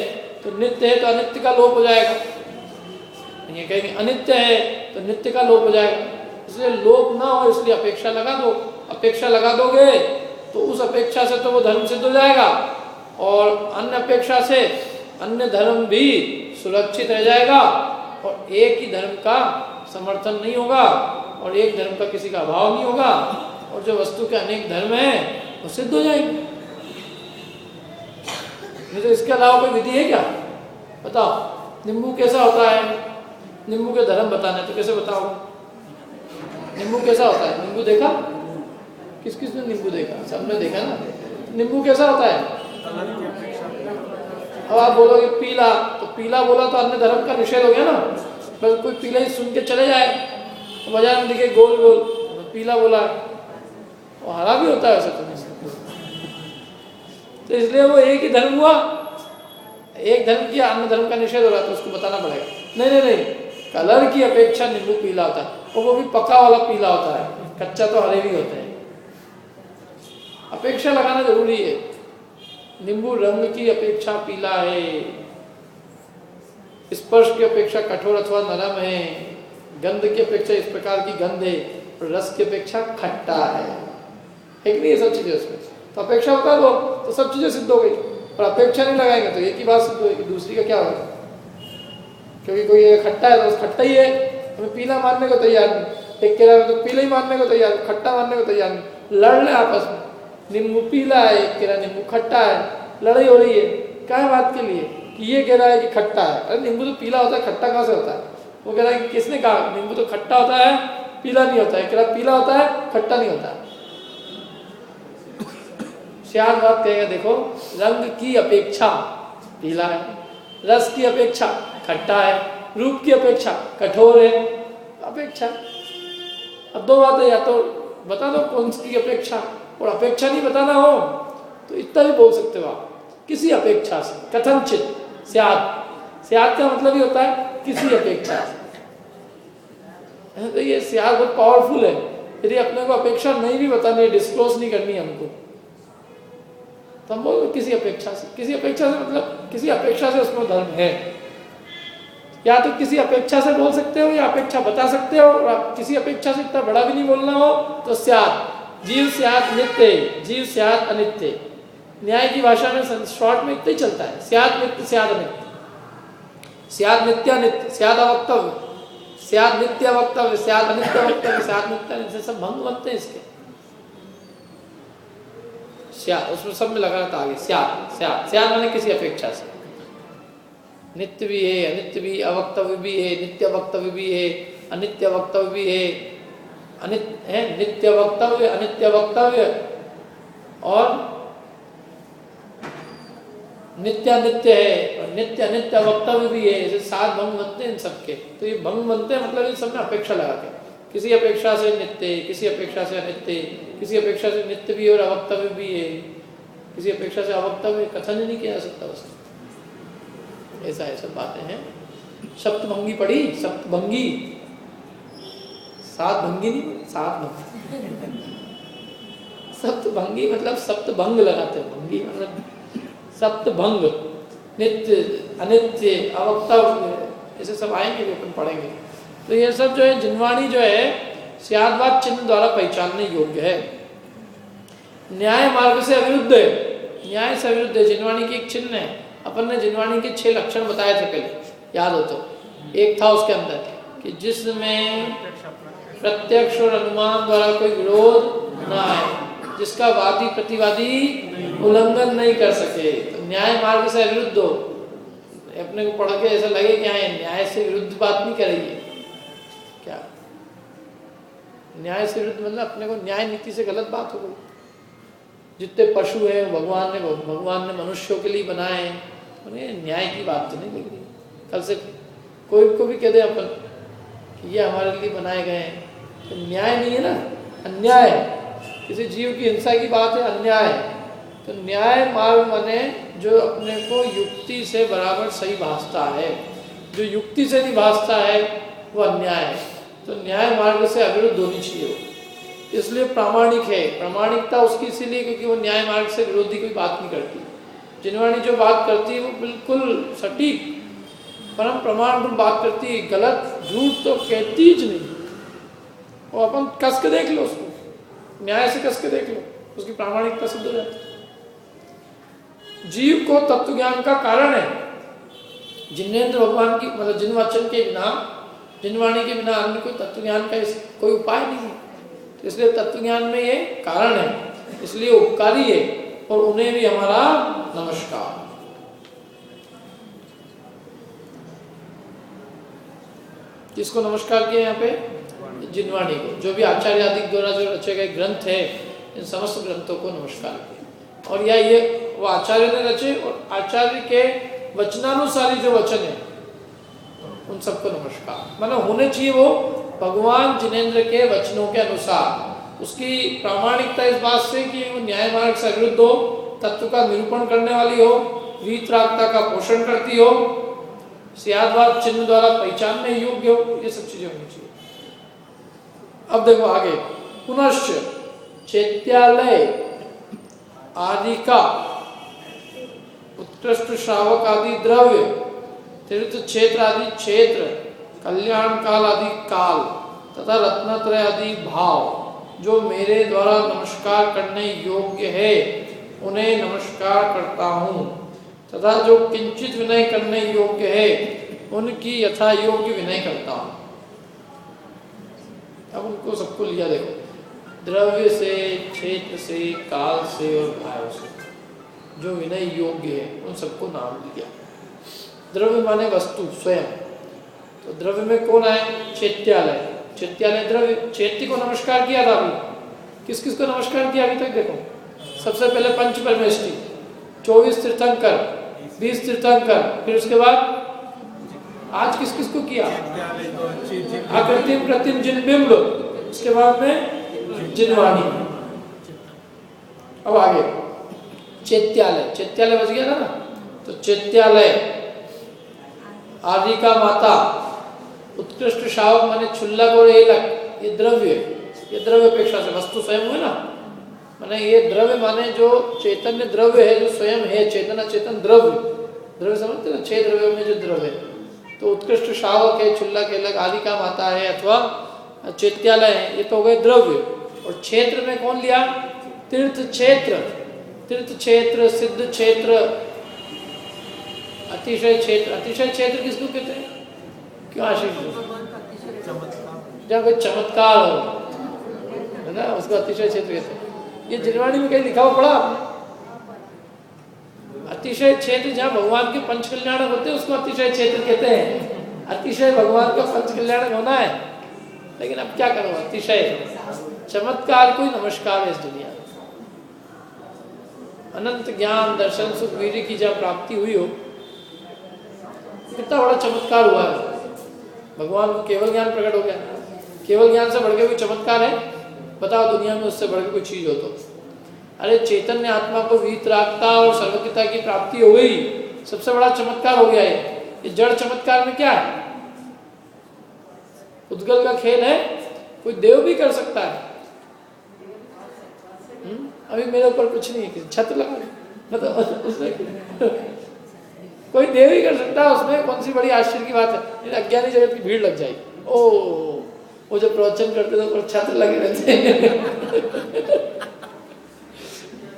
तो नित्य है तो अनित्य का लोप हो जाएगा। ये कहेंगे अनित्य है तो नित्य का लोप हो जाएगा। इसलिए लोप ना हो इसलिए अपेक्षा लगा दो। अपेक्षा लगा दोगे तो उस अपेक्षा से तो वो धर्म सिद्ध हो जाएगा, और अन्य अपेक्षा से अन्य धर्म भी सुरक्षित रह जाएगा, और एक ही धर्म का समर्थन नहीं होगा, और एक धर्म का किसी का अभाव नहीं होगा, और जो वस्तु के अनेक धर्म हैं वो सिद्ध हो जाएंगे। नहीं तो इसके अलावा कोई विधि है क्या? बताओ। नींबू कैसा होता है? नींबू के धर्म बताने तो कैसे बताओ? नींबू कैसा होता है? नींबू देखा? किस किस ने नींबू देखा? सबने देखा ना। नींबू कैसा होता है? अब आप बोलोगे पीला, तो पीला बोला तो अन्य धर्म का निषेध हो गया ना। बस कोई पीला ही सुन के चले जाए, बाजार में दिखे गोल गोल, तो पीला बोला, वो हरा भी होता है वैसे तो इसलिए वो एक ही धर्म हुआ, एक धर्म किया, अन्य धर्म का निषेध हो रहा तो उसको बताना पड़ेगा। नहीं, कलर की अपेक्षा नींबू पीला होता है, और वो भी पका वाला पीला होता है, कच्चा तो हरे भी होते हैं। अपेक्षा लगाना जरूरी है। नींबू रंग की अपेक्षा पीला है, स्पर्श की अपेक्षा कठोर अथवा नरम है, गंध की अपेक्षा इस प्रकार की गंध है, और रस की अपेक्षा खट्टा है। एक नहीं, ये सब चीजें उसमें तो अपेक्षा होता है तो सब चीजें सिद्ध हो गई, और अपेक्षा नहीं लगाएंगे तो एक ही बात सिद्ध होगी, दूसरी का क्या होगा? क्योंकि कोई खट्टा है तो खट्टा ही है, हमें पीला मानने को तैयार नहीं, एक कह रहा है तो पीला ही मानने को तैयार, खट्टा मानने को तैयार नहीं, लड़ रहे आपस में, नींबू पीला है, एक कह रहा है नींबू खट्टा है, लड़ाई हो रही है क्या बात के लिए कि ये कह रहा है कि खट्टा है, अरे नींबू तो पीला होता है, खट्टा कहाँ से होता है? वो कह रहा है कि किसने कहा नींबू तो खट्टा होता है, पीला नहीं होता है, कह रहा पीला होता है, खट्टा नहीं होता है। श्याम बात कहेगा देखो, रंग की अपेक्षा पीला है, रस की अपेक्षा खट्टा है, रूप की अपेक्षा कठोर है, अपेक्षा। अब दो बातें, या तो बता दो कौन सी अपेक्षा, और अपेक्षा नहीं बताना हो तो इतना भी बोल सकते हो आप, किसी अपेक्षा से, कथनचित स्याद का मतलब ही होता है किसी अपेक्षा से। तो ये स्याद बहुत पावरफुल है, यदि अपने को अपेक्षा नहीं भी बतानी है, डिस्क्लोज नहीं करनी है हमको, तो हम बोल किसी अपेक्षा से, किसी अपेक्षा से मतलब किसी अपेक्षा से उसमें धर्म है, या तो किसी अपेक्षा से बोल सकते हो या अपेक्षा बता सकते हो, और आप किसी अपेक्षा से इतना बड़ा भी नहीं बोलना हो तो स्यात्, जीव स्यात् नित्य, जीव स्यात् अनित्य। न्याय की भाषा में शॉर्ट में इतना ही चलता है, स्यात् नित्य स्यात् अनित्य, स्यात् नित्य अनित्य, स्यात् अवक्तव्य, स्यात् नित्य अवक्तव्य, स्यात् अनित्य अवक्तव्य, स्यात् नित्य अनित्य, सब भंग बनते हैं इसके। स्यात् उसमें सब में लगा रहता आगे, स्यात् स्यात् स्यात् माने किसी अपेक्षा से, नित्य भी है, अनित्य भी, अवक्तव्य भी है, नित्य वक्तव्य भी है, अनित्य वक्तव्य भी है, अनित्य है, नित्य वक्तव्य, अनित्य वक्तव्य और नित्य अनित्य है, और नित्य अनित्य वक्तव्य भी है। ऐसे 7 भंग बनते हैं इन सबके, तो ये भंग बनते हैं मतलब इन सब में अपेक्षा लगा के, किसी अपेक्षा से नित्य, किसी अपेक्षा से अनित्य, किसी अपेक्षा से नित्य भी और अवक्तव्य भी है, किसी अपेक्षा से अवक्तव्य कथन नहीं किया जा सकता उसने। ऐसा ऐसा बातें हैं। सप्तभंगी पढ़ी, सप्तभंगी, 7 भंगी नहीं, 7 भंगी। सप्तभंगी मतलब सप्तभंग लगाते हैं, भंगी मतलब सप्तभंग, नित्य अनित्य अवक्तव्य, ऐसे सब आएंगे जो अपन पढ़ेंगे। तो ये सब जो है जिनवाणी जो है स्याद्वाद चिन्ह द्वारा पहचानने योग्य है, न्याय मार्ग से अविरुद्ध है, न्याय से अविरुद्ध है। जिनवाणी की एक चिन्ह है, अपन ने जिनवाणी के 6 लक्षण बताए थे पहले, याद हो तो, एक था उसके अंदर कि जिसमें प्रत्यक्ष और अनुमान द्वारा कोई विरोध ना आए, जिसका वादी प्रतिवादी उल्लंघन नहीं कर सके, तो न्याय मार्ग से अविरुद्ध हो। अपने को पढ़ के ऐसा लगे कि न्याय से विरुद्ध बात नहीं करेगी क्या, न्याय से विरुद्ध मतलब अपने को न्याय नीति से गलत बात हो गई। जितने पशु हैं भगवान ने मनुष्यों के लिए बनाए हैं, उन्हें न्याय की बात तो नहीं लग रही। कल से कोई को भी कह दे अपन कि ये हमारे लिए बनाए गए हैं, तो न्याय नहीं है ना, अन्याय है। किसी जीव की हिंसा की बात है, अन्याय है। तो न्याय मार्ग माने जो अपने को युक्ति से बराबर सही भासता है, जो युक्ति से नहीं भासता है वो अन्याय है। तो न्याय मार्ग से अविरुद्ध होनी चाहिए, इसलिए प्रामाणिक है। प्रामाणिकता उसकी इसीलिए क्योंकि वो न्याय मार्ग से विरोधी कोई बात नहीं करती। जिनवाणी जो बात करती है वो बिल्कुल सटीक परम प्रमाण रूप बात करती है, गलत झूठ तो कहती ज नहीं। वो अपन कस के देख लो, उसको न्याय से कस के देख लो, उसकी प्रामाणिकता सिद्ध हो जाती है। जीव को तत्व ज्ञान का कारण है। जिनेन्द्र भगवान की मतलब जिन वचन के बिना, जिनवाणी के बिना अन्य कोई तत्व ज्ञान का कोई उपाय नहीं है। तो इसलिए तत्व ज्ञान में ये कारण है, इसलिए उपकारी है, और उन्हें भी हमारा नमस्कार। किसको नमस्कार किया यहाँ पे? जिनवाणी को। जो भी आचार्य आदि द्वारा जो रचे गए ग्रंथ है, इन समस्त ग्रंथों को नमस्कार किया। और ये वो आचार्य ने रचे, और आचार्य के वचनानुसारी जो वचन है उन सबको नमस्कार। मतलब होने चाहिए वो भगवान जिनेन्द्र के वचनों के अनुसार। उसकी प्रामाणिकता इस बात से कि वो न्याय मार्ग से विरुद्ध हो, तत्व का निरूपण करने वाली हो, वीतरागता का पोषण करती हो, स्याद्वाद चिन्ह द्वारा पहचानने योग्य हो, ये सब चीजें होनी चाहिए। अब देखो आगे, पुनश्च चैत्यालय आदि का उत्कृष्ट श्रावक आदि द्रव्य, तीर्थ क्षेत्र आदि क्षेत्र, कल्याण काल आदि काल तथा रत्नत्रय आदि भाव जो मेरे द्वारा नमस्कार करने योग्य है उन्हें नमस्कार करता हूँ, तथा जो किंचित विनय करने योग्य है उनकी यथा योग्य विनय करता हूँ। अब उनको सबको लिया देखो, द्रव्य से, क्षेत्र से, काल से और भाव से जो विनय योग्य है उन सबको नाम दिया। द्रव्य माने वस्तु स्वयं, तो द्रव्य में कौन आए? चैत्यालय। चैत्यालय द्रव्य, चैत्य को नमस्कार किया था अभी। किस किस को नमस्कार किया अभी तक देखो? सबसे पहले पंच परमेष्टि, 24 तीर्थंकर, 20 तीर्थंकर, फिर उसके बाद आज किस किस को किया? आकृतिम कृत्रिम जिनबिंब, उसके बाद में जिनवाणी। अब आगे चैत्यालय, चैत्यालय बच गया था ना, तो चैत्यालय, आदिका माता, उत्कृष्ट शावक माने क्षुल्लक और एलक, ये द्रव्य अपेक्षा से वस्तु स्वयं हुए ना, माने ये द्रव्य माने जो चैतन्य द्रव्य है, जो स्वयं है चेतन अचेतन द्रव्य, द्रव्य समझते ना, 6 द्रव्यों में जो द्रव्य, तो उत्कृष्ट शावक है, क्षुल्लक एलक, आदिका माता है अथवा चैत्यालय है, ये तो हो गए द्रव्य। और क्षेत्र में कौन लिया? तीर्थ क्षेत्र, तीर्थ क्षेत्र, सिद्ध क्षेत्र, अतिशय क्षेत्र। अतिशय क्षेत्र किसको कहते हैं? क्यों आशीष? जहाँ कोई चमत्कार हो, है ना, उसको अतिशय क्षेत्र कहते हैं। ये जिनवाणी में कहीं लिखा हुआ पढ़ा आपने? अतिशय क्षेत्र जहाँ भगवान के पंच कल्याण होते हैं उसको अतिशय क्षेत्र कहते हैं। अतिशय भगवान का पंच कल्याण होना है, लेकिन अब क्या करो, अतिशय चमत्कार कोई नमस्कार है इस दुनिया में। अनंत ज्ञान दर्शन सुख वीर्य की जब प्राप्ति हुई हो, कितना बड़ा चमत्कार हुआ है। भगवान को केवल ज्ञान प्रकट हो गया, केवल ज्ञान से बढ़ के कोई चमत्कार है? बताओ दुनिया में उससे बढ़ के कोई चीज हो तो? अरे चैतन्य आत्मा को वीतरागता और सर्वज्ञता की प्राप्ति हो गई, सबसे बड़ा चमत्कार हो गया है। ये जड़ चमत्कार में क्या है? उद्गल का खेल है, कोई देव भी कर सकता है। अभी मेरे ऊपर कुछ नहीं है, छत लगा मतलब उसमें कोई देव ही कर सकता है, उसमें कौन सी बड़ी आश्चर्य की बात है? अज्ञानी जगत की भीड़ लग जाएगी। ओ वो जो प्रवचन करते थे ऊपर छत लगे रहते हैं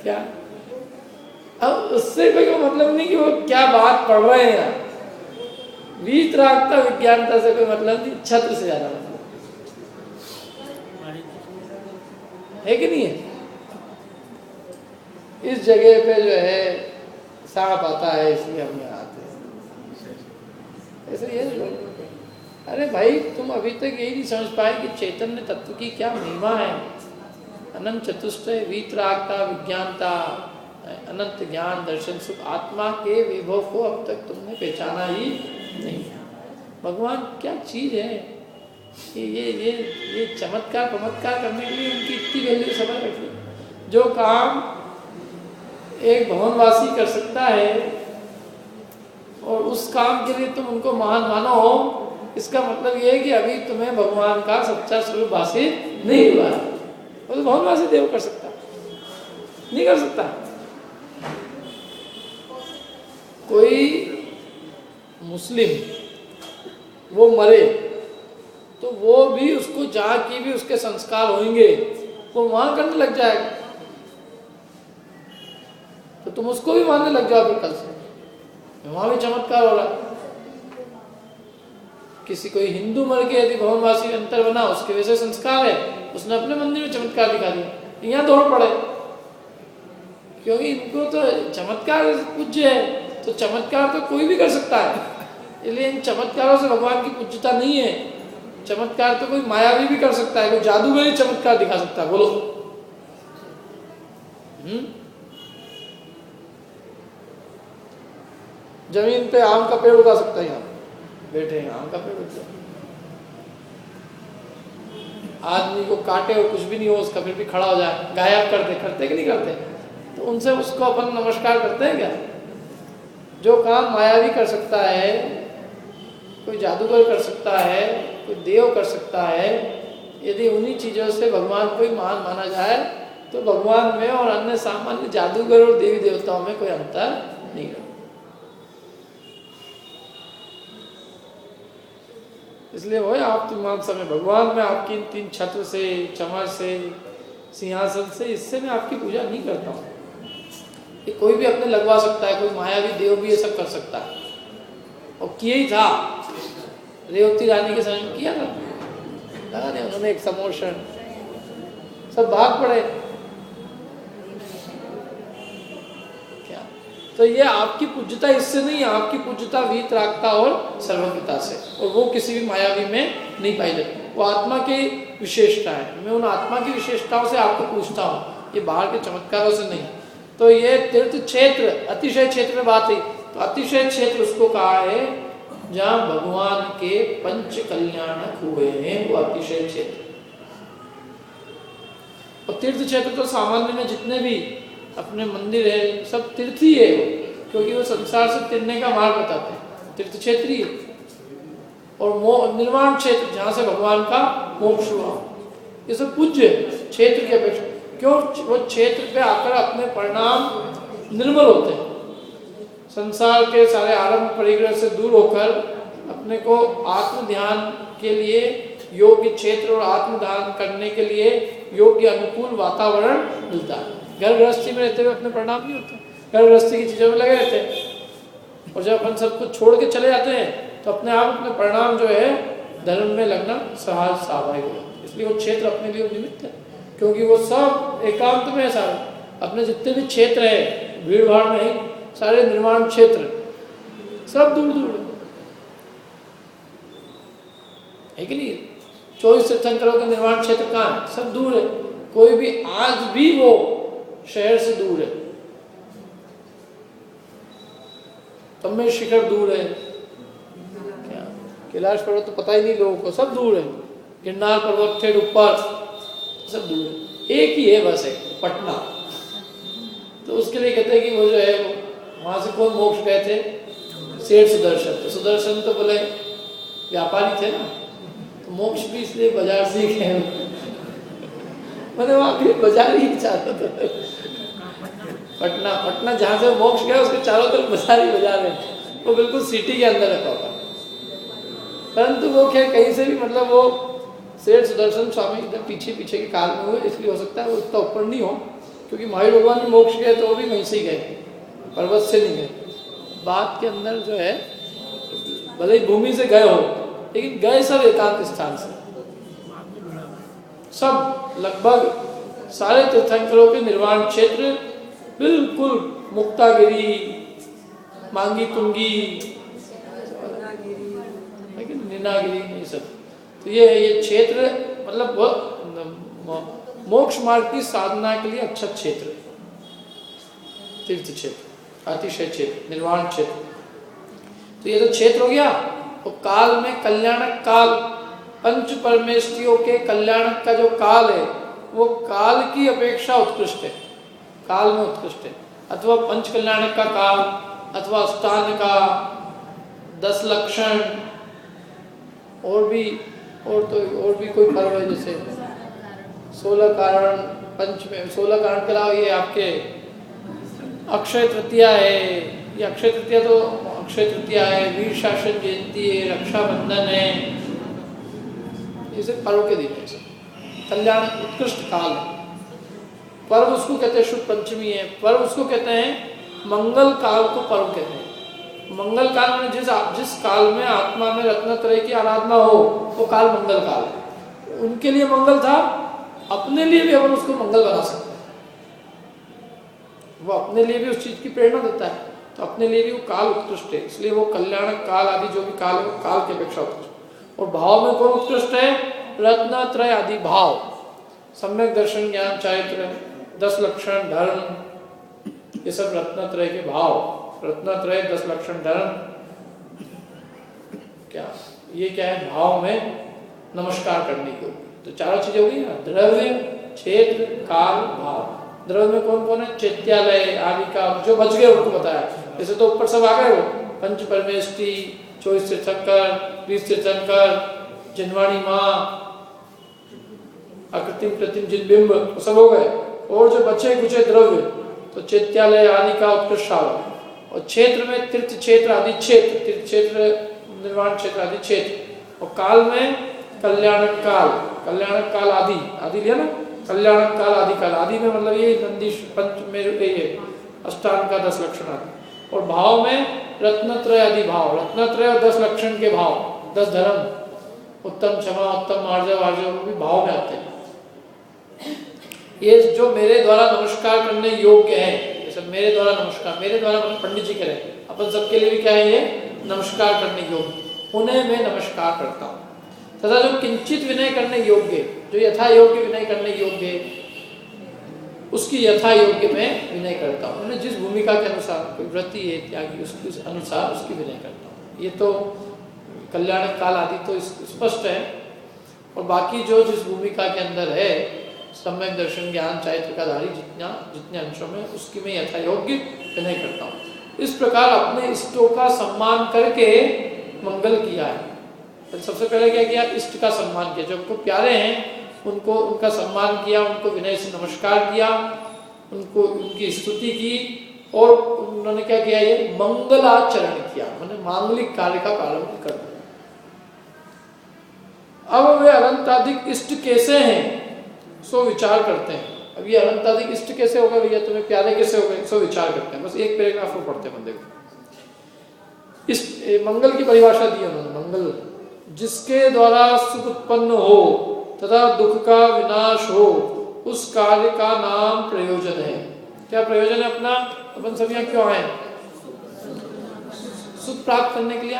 क्या? अब उससे कोई मतलब नहीं कि वो क्या बात पढ़ रहे हैं। वीतरागता विज्ञानता से कोई मतलब नहीं, छत्र से ज्यादा मतलब है कि नहीं है? इस जगह पे जो है सांप आता है इसलिए हम यहाँ आते हैं, ऐसे ये लोग। अरे भाई तुम अभी तक यही नहीं समझ पाए कि चैतन्य तत्व की क्या महिमा है। अनंत चतुष्टय, वीतरागता, विज्ञानता, अनंत ज्ञान दर्शन सुख, आत्मा के विभव को अब तक तुमने पहचाना ही नहीं। भगवान क्या चीज है? ये चमत्कार चमत्कार करने के लिए उनकी इतनी वैल्यू समझ रखी। जो काम एक भवनवासी कर सकता है और उस काम के लिए तुम उनको महान मानो हो, इसका मतलब ये है कि अभी तुम्हें भगवान का सच्चा स्वरूप भाषित नहीं हुआ है। वो तो भवनवासी देव कर सकता नहीं कर सकता। कोई मुस्लिम वो मरे तो वो भी उसको जहाँ की भी उसके संस्कार होंगे वो वहां करने लग जाएगा, तो तुम उसको भी मानने लग जाओ फिर कल से। वहां भी चमत्कार हो रहा। किसी कोई हिंदू मर के यदि भवनवासी अंतर बना, उसके वजह से संस्कार है, उसने अपने मंदिर में चमत्कार दिखा दिया, यहाँ दौड़ पड़े, क्योंकि इनको तो चमत्कार पूज्य है। तो चमत्कार तो कोई भी कर सकता है, इसलिए इन चमत्कारों से भगवान की पूज्यता नहीं है। चमत्कार तो कोई मायावी भी कर सकता है, कोई जादूगर ही चमत्कार दिखा सकता है। बोलो जमीन पे आम का पेड़ उगा सकता है, यहाँ बैठे हैं आम का पेड़ उगता है। आदमी को काटे और कुछ भी नहीं हो उसका, फिर भी खड़ा हो जाए, गायब करते कि नहीं करते? तो उनसे उसको अपन नमस्कार करते हैं क्या? जो काम मायावी कर सकता है, कोई जादूगर कर सकता है, कोई देव कर सकता है, यदि उन्हीं चीज़ों से भगवान को ही महान माना जाए तो भगवान में और अन्य सामान्य जादूगर और देवी देवताओं में कोई अंतर नहीं है। इसलिए वो है आप मीमांसा में भगवान मैं आपकी इन 3 छत्र से, चमर से, सिंहासन से, इससे मैं आपकी पूजा नहीं करता हूँ। ये कोई भी अपने लगवा सकता है, कोई मायावी देव भी ये सब कर सकता है, और किया ही था। रेवती रानी के समय में किया था, लगा नहीं उन्होंने एक समोशन, सब भाग पड़े। क्या तो ये आपकी पूज्यता इससे नहीं है, आपकी पूज्यता वीतरागता और सर्वज्ञता से, और वो किसी भी मायावी में नहीं पाई जाती। वो आत्मा की विशेषता है। मैं उन आत्मा की विशेषताओं से आपको पूछता हूँ, ये बाहर के चमत्कारों से नहीं। तो ये तीर्थ क्षेत्र, अतिशय क्षेत्र में बात है, तो अतिशय क्षेत्र उसको कहा है जहाँ भगवान के पंच कल्याणक हुए हैं, वो अतिशय क्षेत्र। और तीर्थ क्षेत्र तो सामान्य में जितने भी अपने मंदिर है सब तीर्थ ही है वो, क्योंकि वो संसार से तिरने का मार्ग बताते हैं, तीर्थ क्षेत्र ही। और निर्वाण क्षेत्र जहाँ से भगवान का मोक्ष हुआ, ये सब पूज्य क्षेत्र की अपेक्षा। क्यों? वो क्षेत्र पे आकर अपने परिणाम निर्मल होते हैं, संसार के सारे आरंभ परिग्रह से दूर होकर अपने को आत्म ध्यान के लिए योग्य क्षेत्र और आत्म ध्यान करने के लिए योग्य अनुकूल वातावरण मिलता है। घर गृहस्थी में रहते हुए अपने परिणाम नहीं होते, घर गृहस्थी की चीज़ों में लगे रहते हैं, और जब अपन सब कुछ छोड़ के चले जाते हैं तो अपने आप अपने परिणाम जो है धर्म में लगना सहज स्वाभाविक हो जाता है। इसलिए वो क्षेत्र अपने लिए निमित्त है, क्योंकि वो सब एकांत में है सारे। अपने जितने भी क्षेत्र है भीड़ भाड़ में ही सारे निर्माण क्षेत्र सब दूर दूर है कि नहीं। 24 तीर्थंकरों के निर्माण क्षेत्र कहाँ है? सब दूर है। कोई भी आज भी वो शहर से दूर है। तब में शिखर दूर है, क्या कैलाश पर्वत तो पता ही नहीं लोगों को, सब दूर है। गिरनार पर्वत ठेठ ऊपर सब दूर है। एक ही है बस, एक पटना। तो उसके लिए कहते हैं कि वो जो है वहां से कौन मोक्ष गए थे? सेठ सुदर्शन। तो सुदर्शन तो बोले व्यापारी थे ना, तो मोक्ष भी इसलिए बाजार से ही गए। मैंने वहां भी बाजार ही चाहता था। पटना जहाँ से मोक्ष गया उसके चारों तरफ बाजार ही बाजार है, वो बिल्कुल सिटी के अंदर है पापा। परंतु वो क्या कहीं से भी मतलब वो सेठ सुदर्शन स्वामी इधर पीछे के काल में हुए, इसलिए हो सकता है वो इतना ऊपर नहीं हो, क्योंकि महावीर भगवान भी मोक्ष गए तो वो भी वहीं से ही गए, पर्वत से नहीं गए। बात के अंदर जो है भले ही भूमि से गए हो, लेकिन गए सब एकांत स्थान से। सब लगभग सारे तीर्थंकरों के निर्वाण क्षेत्र बिल्कुल मुक्तागिरी, मांगी तुंगी, लेकिन नीनागिरी ये सब। तो ये क्षेत्र मतलब बहुत मोक्ष मार्ग की साधना के लिए अच्छा क्षेत्र, तीर्थ क्षेत्र, अतिशय क्षेत्र, निर्वाण क्षेत्र। तो ये तो क्षेत्र हो गया। तो काल में कल्याणक काल, पंच परमेष्ठियों के कल्याणक का जो काल है वो काल की अपेक्षा उत्कृष्ट है, काल में उत्कृष्ट है। अथवा पंच कल्याणक का काल, अथवा अष्टांग का 10 लक्षण, और भी कोई पर्व है, जैसे 16 कारण, पंच में 16 कारण के अलावा ये आपके अक्षय तृतीया है। ये अक्षय तृतीया तो अक्षय तृतीया है, वीर शासन जयंती है, रक्षाबंधन है, ये सब पर्व के दिन है। कल्याण उत्कृष्ट काल है। पर्व उसको कहते हैं शुभ पंचमी है, पर्व उसको कहते हैं मंगल काल को पर्व कहते हैं। मंगल काल में जिस काल में आत्मा में रत्नत्रय की आराधना हो वो काल मंगल काल है। उनके लिए मंगल था, अपने लिए भी हम उसको मंगल बना सकते हैं। वो अपने लिए भी उस चीज की प्रेरणा देता है, तो अपने लिए भी वो काल उत्कृष्ट है। इसलिए वो कल्याणक काल आदि जो भी काल है वो काल की अपेक्षा उत्कृष्ट। और भाव में कौन उत्कृष्ट है? रत्नत्रय आदि भाव, सम्यक दर्शन, ज्ञान, चारित्र, 10 लक्षण, धर्म, ये सब रत्नत्रय के भाव। रत्नत्रय, 10 लक्षण, धर्म, क्या ये क्या है? भाव में नमस्कार करने की। तो चारों चीजें हो गई ना, द्रव्य, क्षेत्र, काल, भाव। द्रव्य में कौन कौन है? चैत्यालय आदि का जो बच गए उनको बताया। जैसे तो ऊपर सब आ गए वो पंच परमेष्ठी, 24 तीर्थंकर, 20 तीर्थंकर, जिनवाणी माँ, अकृत्रिम कृत्रिम जिन बिंब, तो सब हो गए। और जो बचे कुचे द्रव्य, तो चैत्यालय आदि का उत्कृष्ट। और क्षेत्र में तीर्थ क्षेत्र आदि क्षेत्र, तीर्थ क्षेत्र, निर्वाण क्षेत्र आदि क्षेत्र, और काल में कल्याणक काल, कल्याणक काल आदि, आदि लिया ना, कल्याणक काल आदि काल, आदि में मतलब ये नंदीश पंच में ये अष्टांग का 10 लक्षण आदि, और भाव में रत्नत्रय आदि भाव, रत्नत्रय और 10 लक्षण के भाव, 10 धर्म, उत्तम क्षमा, उत्तम मार्जव आर्जव, वो भी भाव में आते हैं। ये जो मेरे द्वारा नमस्कार करने योग्य है, ये सब मेरे द्वारा नमस्कार, मेरे द्वारा पंडित जी करें, अपन सबके लिए भी क्या है ये नमस्कार करने योग्य, उन्हें मैं नमस्कार करता हूँ। तथा जो किंचित विनय करने योग्य, जो यथा योग्य विनय करने योग्य, उसकी यथा योग्य मैं विनय करता हूँ। उन्हें जिस भूमिका के अनुसार, कोई व्रती है त्यागी, उसके अनुसार उसकी विनय करता हूँ। ये तो कल्याणक काल आदि तो स्पष्ट है, और बाकी जो जिस भूमिका के अंदर है, सम्यक दर्शन ज्ञान चारित्रिकाधारी जितने अंशों में, उसकी मैं यथा योग्य विनय करता हूँ। इस प्रकार अपने इष्टों का सम्मान करके मंगल किया है। तो सबसे पहले क्या किया, इष्ट का सम्मान किया, जो उनको प्यारे हैं उनको, उनका सम्मान किया, उनको विनय से नमस्कार किया, उनको उनकी स्तुति की, और उन्होंने क्या किया, ये मंगलाचरण किया, मैंने मांगलिक कार्य का प्रारंभ कर दिया। अब वे अनंताधिक इष्ट कैसे हैं सो विचार करते हैं। अब ये अनंताधिक इष्ट कैसे हो गए भैया, तुम्हें प्यारे कैसे हो गए, सो विचार करते हैं। बस एक पैराग्राफ को पढ़ते हैं बंदे को। इस मंगल की परिभाषा दी उन्होंने, मंगल जिसके द्वारा सुख उत्पन्न हो तथा दुख का विनाश हो, उस कार्य का नाम प्रयोजन है। क्या प्रयोजन है अपना, अपन सब यहाँ क्यों आए, सुख प्राप्त करने के लिए,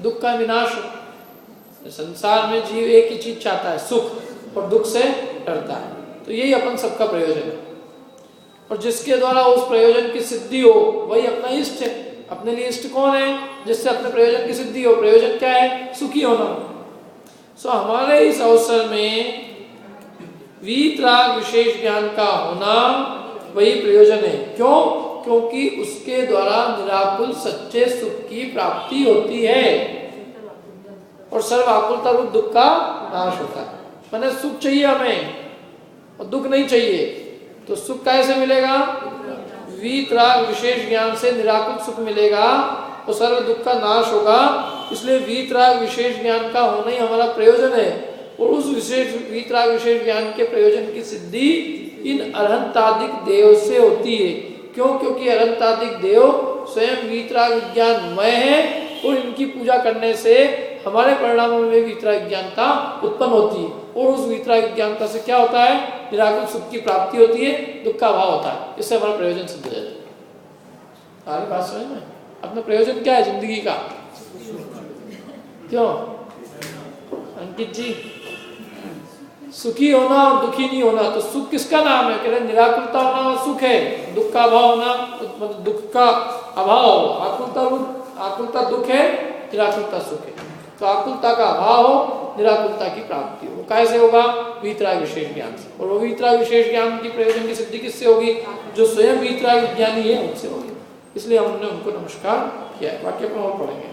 दुख का विनाश हो। संसार में जीव एक ही चीज चाहता है, सुख, और दुख से डरता है, तो यही अपन सबका प्रयोजन है। और जिसके द्वारा उस प्रयोजन की सिद्धि हो, वही अपना इष्ट है। अपने लिए इष्ट कौन है, जिससे अपने प्रयोजन की सिद्धि हो। प्रयोजन क्या है, सुखी होना। सो हमारे इस अवसर में वीतराग विशेष ज्ञान का होना वही प्रयोजन है। क्यों, क्योंकि उसके द्वारा निराकुल सच्चे सुख की प्राप्ति होती है, और सर्व आकुलता रूप दुख का नाश होता है। मैंने सुख चाहिए हमें और दुख नहीं चाहिए, तो सुख कैसे मिलेगा, वीतराग विशेष ज्ञान से निराकुल सुख मिलेगा, और सर्व दुख का नाश होगा। इसलिए वीतराग विशेष ज्ञान का होना ही हमारा प्रयोजन है, और उस विशेष वीतराग विशेष ज्ञान के प्रयोजन की सिद्धि इन अरहंतादिक देव से होती है। क्यों, क्योंकि अरहंतादिक देव स्वयं वीतराग विज्ञानमय है, और इनकी पूजा करने से हमारे परिणामों में वीतराग ज्ञानता उत्पन्न होती है, और उस वीतराग ज्ञानता से क्या होता है, निराकुल सुख की प्राप्ति होती है, दुख का अभाव होता है। इससे हमारा प्रयोजन सिद्ध हो जाता है। आगे बात समझ में, अपना प्रयोजन क्या है जिंदगी का, क्यों अंकित जी, सुखी होना और दुखी नहीं होना। तो सुख किसका नाम है, कह रहे निराकुलता होना सुख है, दुख का अभाव होना मतलब दुख का अभाव, आकुलता दुख है, निराकुलता सुख है। तो आकुलता का अभाव हो, निराकुलता की प्राप्ति हो, कैसे होगा, वीतराग विशेष ज्ञान से। और वो वीतराग विशेष ज्ञान की प्रयोजन की सिद्धि किससे होगी, जो स्वयं वीतराग विज्ञानी है उनसे होगी। इसलिए हमने उनको नमस्कार किया है। वाक्य पर और पढ़ेंगे।